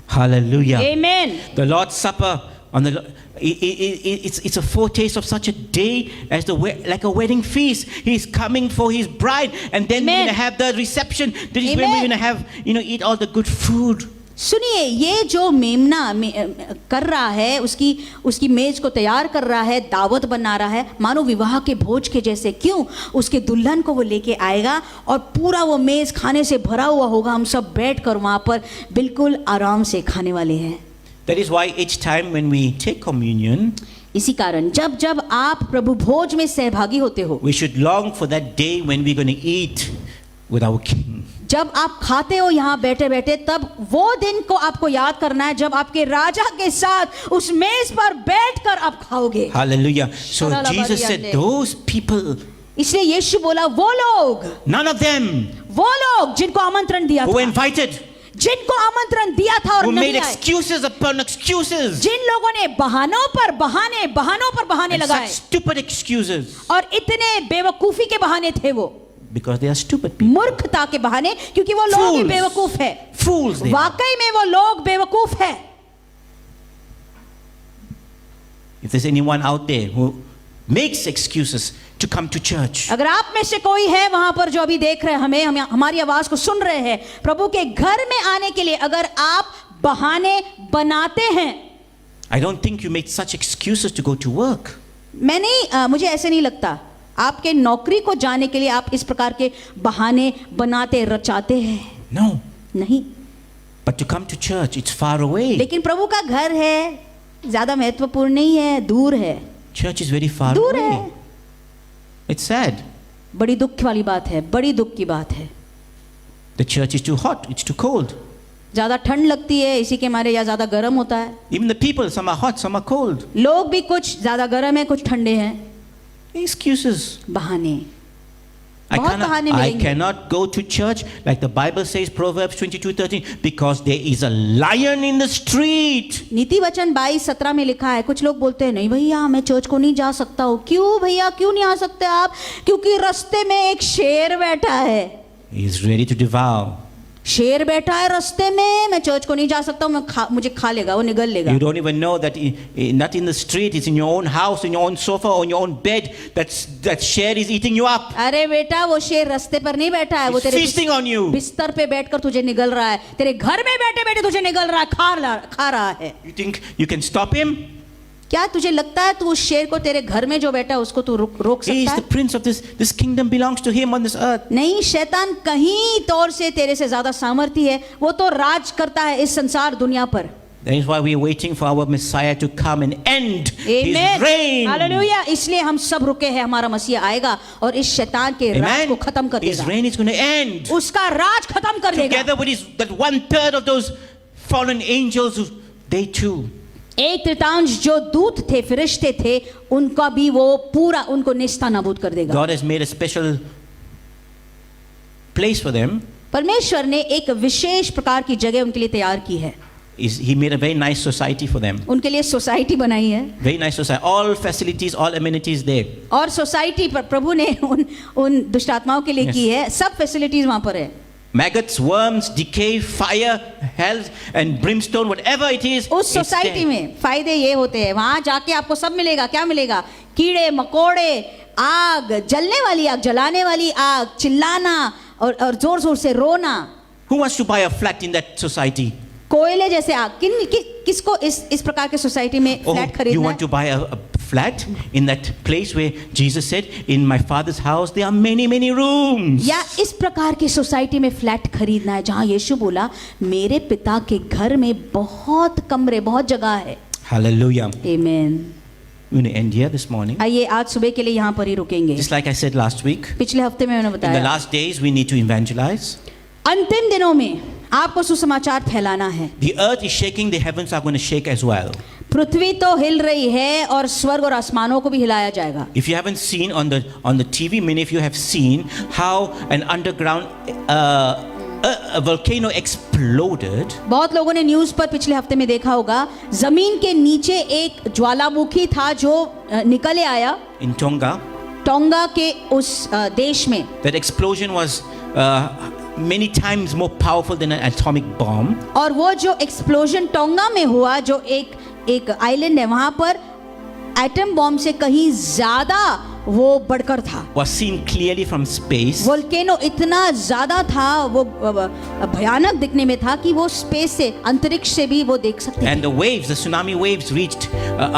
Hallelujah. आमीन। The Lord's Supper on the it's a foretaste of such a day as like a wedding feast. He's coming for his bride, and then we're Amen. gonna have the reception. This is when Amen. we're gonna have eat all the good food. सुनिए, ये जो मेमना कर रहा है, उसकी मेज को तैयार कर रहा है, दावत बना रहा है, मानो विवाह के भोज के जैसे। क्यों? उसके दुल्हन को वो लेके आएगा और पूरा वो मेज खाने से भरा हुआ होगा। हम सब बैठकर वहाँ पर बिल्कुल आराम से खाने वाले हैं। That is why each time when we take communion, इसी कारण जब जब आप प्रभु भोज में सहभागी होते हो, we should long for that day when we're going to eat with our King. जब आप खाते हो यहाँ बैठे बैठे, तब वो दिन को आपको याद करना है जब आपके राजा के साथ उस मेज पर बैठकर आप खाओगे। Hallelujah. So Jesus said, those people, इसलिए यीशु बोला, वो लोग, none of them वो लोग जिनको आमंत्रण दिया who were था, invited, जिनको आमंत्रण दिया था और who made नहीं आए, excuses upon excuses, जिन लोगों ने बहानों पर बहाने and लगाए, such stupid excuses, और इतने बेवकूफी के बहाने थे वो, because they are stupid people. मूर्खता के बहाने, क्योंकि वो लोग ही Fools. बेवकूफ है। Fools they are. वाकई में वो लोग बेवकूफ है। If there's anyone out there who makes excuses to come to church, अगर आप में से कोई है वहां पर जो अभी देख रहे हैं हम हमारी आवाज को सुन रहे हैं, प्रभु के घर में आने के लिए अगर आप बहाने बनाते हैं, I don't think you make such excuses to go to work. मुझे ऐसे नहीं लगता आपके नौकरी को जाने के लिए आप इस प्रकार के बहाने बनाते रचाते हैं। No. नहीं, But to come to church, it's far away. लेकिन प्रभु का घर है, ज्यादा महत्वपूर्ण नहीं है, दूर है, Church is very far दूर away. है। It's sad. बड़ी दुख वाली बात है, बड़ी दुख की बात है। The church is too hot, it's too cold. ज्यादा ठंड लगती है इसी के मारे, या ज्यादा गर्म होता है। Even the people, some are hot, some are cold. लोग भी कुछ ज्यादा गर्म है, कुछ ठंडे हैं। Excuses. बहाने, I बहुत बहाने मिलेंगे। cannot go to church like the Bible says, Proverbs 22:13, because there is a lion in the street. नीति वचन 22:17 में लिखा है। कुछ लोग बोलते हैं, नहीं भैया मैं चर्च को नहीं जा सकता हूँ। क्यों भैया, क्यों नहीं आ सकते आप? क्योंकि रास्ते में एक शेर बैठा है। He is ready to devour. शेर बैठा है रास्ते में, मैं चर्च को नहीं जा सकता हूँ, मुझे खा लेगा, वो निगल लेगा। You don't even know that not in the street, it's in your own house, in your own sofa, on your own bed, that share is eating you up. अरे बेटा, वो शेर रास्ते पर नहीं बैठा है, वो He's तेरे feasting on you. बिस्तर पे बैठकर तुझे निगल रहा है, तेरे घर में बैठे बैठे तुझे निगल रहा है, खा रहा है। You think you can stop him? क्या तुझे लगता है तू उस शेर को, तेरे घर में जो बैठा है उसको तू रोक He is सकता the है? prince of this kingdom belongs to him on this earth. नहीं, शैतान कहीं तौर से तेरे से ज्यादा सामर्थी है, वो तो राज करता है इस संसार दुनिया पर। That is why we are waiting for our Messiah to come and end his reign. Hallelujah. इसलिए हम सब रुके हैं, हमारा मसीहा आएगा और इस शैतान के राज Amen. को खत्म कर His देगा, reign is going to end. उसका राज खत्म कर देगा। Together with that 1/3 of those fallen angels, they too. 1/3 जो दूत थे, फरिश्ते थे, उनका भी वो पूरा उनको निस्ता नाबूद कर देगा। God has made a special place for them. परमेश्वर ने एक विशेष प्रकार की जगह उनके लिए तैयार की है। He made a very nice society for them. उनके लिए सोसाइटी बनाई है, Very nice society. All facilities, all amenities there. और सोसाइटी पर प्रभु ने उन दुष्ट आत्माओं के लिए Yes. की है। सब फैसिलिटीज वहां पर है। Maggots, worms, decay, fire, hell, and brimstone, whatever it is. उस it's सोसाइटी there. में फायदे ये होते हैं, वहां जाके आपको सब मिलेगा। क्या मिलेगा? कीड़े मकोड़े, आग, जलने वाली आग, जलाने वाली आग, चिल्लाना और जोर जोर से रोना। Who wants to buy a flat in that society? कोयले जैसे आग। किसको इस प्रकार के सोसाइटी में Oh, फ्लैट you खरीदना want to है? buy a flat in that place where Jesus said, in my father's house there are many, many rooms. या इस प्रकार की सोसाइटी में फ्लैट खरीदना है जहां यीशु बोला, मेरे पिता के घर में बहुत कमरे, बहुत जगह है। Hallelujah. आमीन। We're going to end here this morning. आइए आज सुबह के लिए यहाँ पर ही रुकेंगे। Just like I said last week, पिछले हफ्ते में मैंने in the बताया, last days we need to evangelize. अंतिम दिनों में आपको सुसमाचार फैलाना है। The earth is shaking, the heavens are going to shake as well. पृथ्वी तो हिल रही है और स्वर्ग और आसमानों को भी हिलाया जाएगा। If you haven't seen on the TV, many of you have seen how an underground a volcano exploded बहुत लोगों ने न्यूज पर पिछले हफ्ते में देखा होगा, जमीन के नीचे एक ज्वालामुखी था जो निकले आया in Tonga. टोंगा के उस देश में. That explosion was many times more powerful than an atomic bomb. और वो जो एक्सप्लोजन टोंगा में हुआ, जो एक आइलैंड है, वहां पर एटम बॉम्ब से कहीं ज्यादा वो बढ़कर था. Was seen clearly from space. Volcano इतना ज्यादा था, वो भयानक दिखने में था कि वो स्पेस से, अंतरिक्ष से भी वो देख सकते थे. And the waves, the tsunami waves reached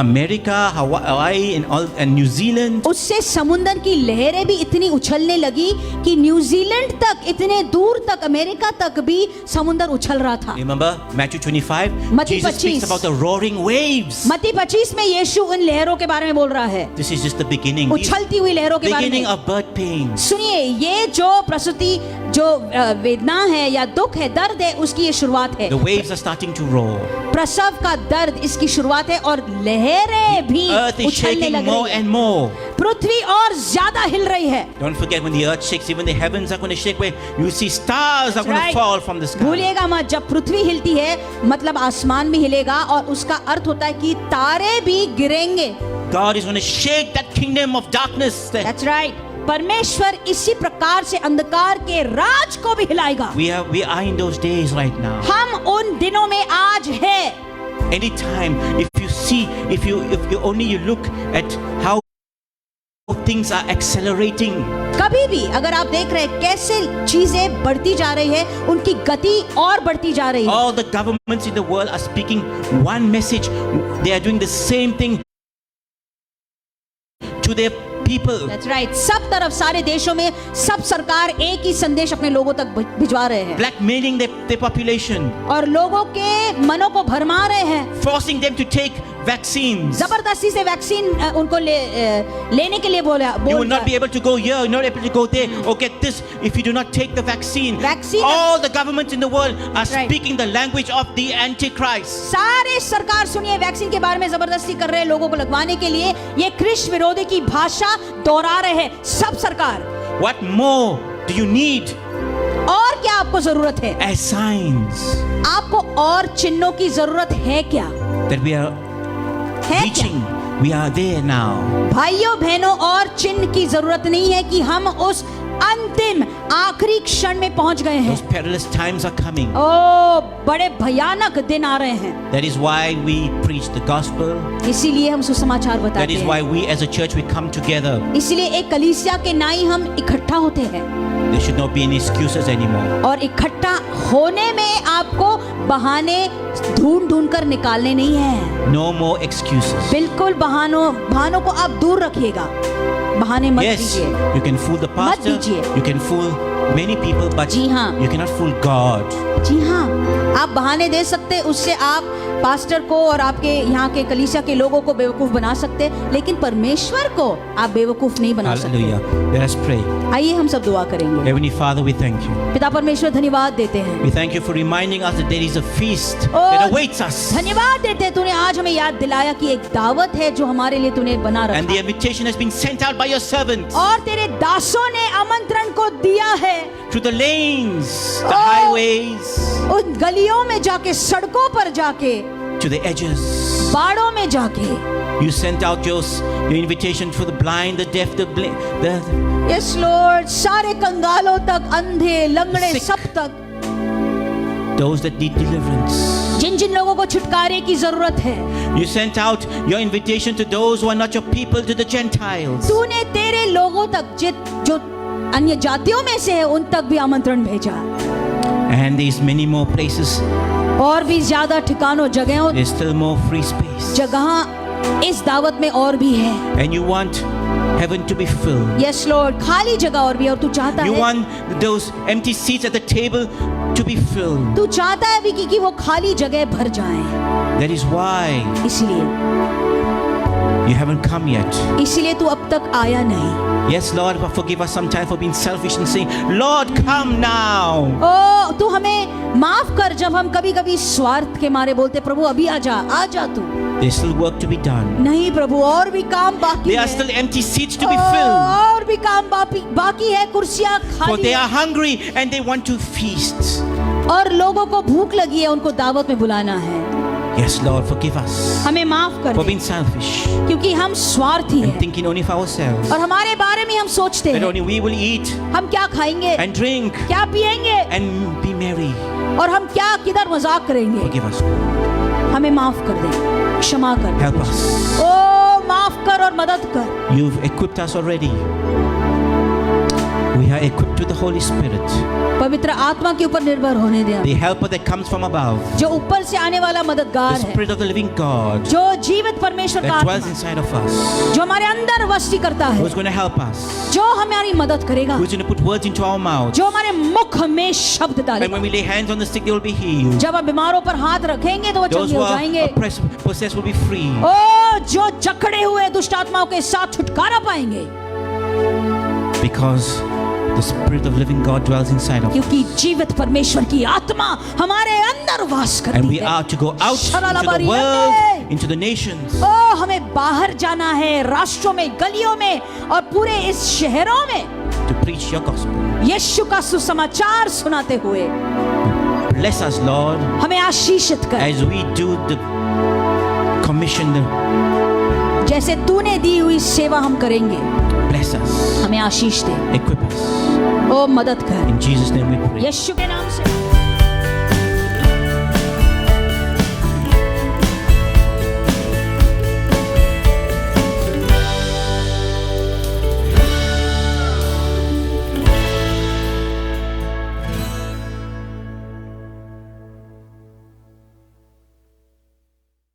America, Hawaii and New Zealand. उससे समुद्र की लहरें भी इतनी उछलने लगी कि न्यूजीलैंड तक, इतने दूर तक, अमेरिका तक भी समुद्र उछल रहा था. Remember Matthew 25? मत्ती Jesus speaks 25. about the roaring waves. मत्ती 25 में यीशु उन लहरों के बारे में बोल रहा है, This is just the beginning. These उछलती हुई लहरों के बारे beginning में. of birth pains. सुनिए, ये जो प्रसूति, जो वेदना है या दुख है, दर्द है, उसकी ये शुरुआत है. The waves are starting to roar. प्रसव का दर्द इसकी शुरुआत है और लहरें भी Earth is उछलने shaking लग more रही है. and more. पृथ्वी और ज्यादा हिल रही है. Don't forget when the earth shakes, even the heavens are going to shake. Where you see stars are going Right. to fall from the sky. भूलिएगा मत, जब पृथ्वी हिलती है मतलब आसमान भी हिलेगा और उसका अर्थ होता है कि तारे भी गिरेंगे. God is going to shake that kingdom of darkness. That's right. परमेश्वर इसी प्रकार से अंधकार के राज को भी हिलाएगा. We are in those days right now. हम उन दिनों में आज है. Anytime, if you only look at how things are accelerating. कभी भी अगर आप देख रहे हैं कैसे चीजें बढ़ती जा रही है, उनकी गति और बढ़ती जा रही है. All the governments in the world are speaking one message. They are doing the same thing to their people. That's right. सब तरफ, सारे देशों में सब सरकार एक ही संदेश अपने लोगों तक भिजवा रहे हैं. Blackmailing their population. और लोगों के मनों को भरमा रहे हैं. Forcing them to take vaccines. जबरदस्ती से वैक्सीन उनको लेने के लिए बोला. You will not be able to go here, you're not able to go there, or get this if you do not take the vaccine. Vaccine- All the governments in the world are Right. speaking the language of the Antichrist. सारे सरकार सुनिए vaccine के बारे में जबरदस्ती कर रहे हैं लोगों को लगवाने के लिए. ये कृष्ण विरोधी की भाषा दोहरा रहे हैं सब सरकार. What more do you need और क्या आपको जरूरत है? as signs आपको और चिन्हों की जरूरत है क्या? that we are है क्या? reaching? We are there now. भाइयों बहनों, और चिन्ह की जरूरत नहीं है कि हम उस अंतिम आखिरी क्षण में पहुंच गए हैं. Those perilous times are coming. ओ बड़े भयानक दिन आ रहे हैं. That is why we preach the gospel. इसीलिए हम सुसमाचार That बताते is हैं. why we as a church we come together. इसलिए एक कलीसिया के नाई हम इकट्ठा होते हैं. There should not be any excuses anymore. और इकट्ठा होने में आपको बहाने ढूंढ कर निकालने नहीं है. No more excuses. बिल्कुल बहानों को आप दूर रखिएगा. बहाने मत Yes, दीजिए. you can fool the pastor, दीजिए. you can fool many people, but जी हाँ. you cannot fool God. जी हाँ, आप बहाने दे सकते, उससे आप पास्टर को और आपके यहाँ के कलीसिया के लोगों को बेवकूफ बना सकते, लेकिन परमेश्वर को आप बेवकूफ नहीं बना सकते. Hallelujah. Let us pray. आइए हम सब दुआ करेंगे. Heavenly Father, we thank you. पिता परमेश्वर धन्यवाद देते हैं. We thank you for reminding us that there is a feast और that awaits us. धन्यवाद देते हैं, तूने आज हमें याद दिलाया कि एक दावत है जो हमारे लिए तूने बना And the रखा है. invitation has been sent out by your servants और तेरे दासों ने आमंत्रण को दिया है. through the lanes, the Oh. highways, उन गलियों में जाके, सड़कों पर जाके, to the edges. बाड़ों में जाके. You sent out your invitation for the blind, the deaf, the yes Lord, सारे कंगालों तक, अंधे, लंगड़े, Sick. सब तक, those that need deliverance. जिन जिन लोगों को छुटकारे की जरूरत है. You sent out your invitation to those who are not your people, to the Gentiles. तूने तेरे लोगों तक जो अन्य जातियों में से है उन तक भी आमंत्रण भेजा. And there's many more places. और भी ज्यादा ठिकानों, जगहों, There's still more free space. जगह इस दावत में और भी है. And you want heaven to be filled. Yes Lord, खाली जगह और भी है, और तू चाहता You है, want those empty seats at the table to be filled. तू चाहता है भी कि वो खाली जगह भर जाए. That is why इसलिए You haven't come yet. इसीलिए तू अब तक आया नहीं। Yes, Lord, but forgive us sometimes for being selfish and saying, Lord, come now. ओ तू हमें माफ कर जब हम कभी कभी स्वार्थ के मारे बोलते प्रभु अभी आ जा तू। There's still work to be done. नहीं प्रभु और भी काम बाकी There are है। still empty seats to be O, filled. और भी काम बाकी है, कुर्सियां For खाली they है। are hungry and they want to feast. और लोगों को भूख लगी है, उनको दावत में बुलाना है। Yes, Lord, forgive us हमें माफ कर for दे, being selfish क्योंकि हम स्वार्थी and हैं thinking only for ourselves. और हमारे बारे में हम सोचते That हैं only we will eat हम क्या खाएंगे, and drink क्या पिएंगे and be merry. और हम क्या किधर मजाक करेंगे। Forgive us. हमें माफ कर दे, क्षमा कर Help दे। us. ओ माफ कर और मदद कर। You've equipped us already. We are equipped with the Holy Spirit, पवित्र आत्मा के ऊपर निर्भर होने दे, the helper that comes from above, जो ऊपर से आने वाला the मददगार है, Spirit of the living God जो जीवित परमेश्वर का that dwells आत्मा, inside of us, जो हमारे अंदर वस्ती करता है, who's going to help us, जो हमारी मदद करेगा, who's going to put words into our mouth. जो हमारे मुख में शब्द And डालेगा। when we lay hands on the sick, they will be healed. जब हम बीमारों पर हाथ रखेंगे तो वो Those चंगे who हो जाएंगे। are possessed will be free. ओ जो जकड़े हुए दुष्ट आत्माओं के साथ छुटकारा पाएंगे, Because the Spirit of living God dwells inside of us. क्योंकि जीवित परमेश्वर की आत्मा हमारे अंदर वास And करती we है। are to go out into the world, into the nations, ओ हमें बाहर जाना है, राष्ट्रों में, गलियों में और पूरे इस शहरों में to preach your gospel. यीशु का सुसमाचार सुनाते हुए Bless us, Lord, हमें आशीषित कर, as we do the commission. जैसे तूने दी हुई सेवा हम करेंगे। Bless us. हमें आशीष दे, Equip us. ओ मदद कर, In Jesus' name we pray. यीशु के नाम से।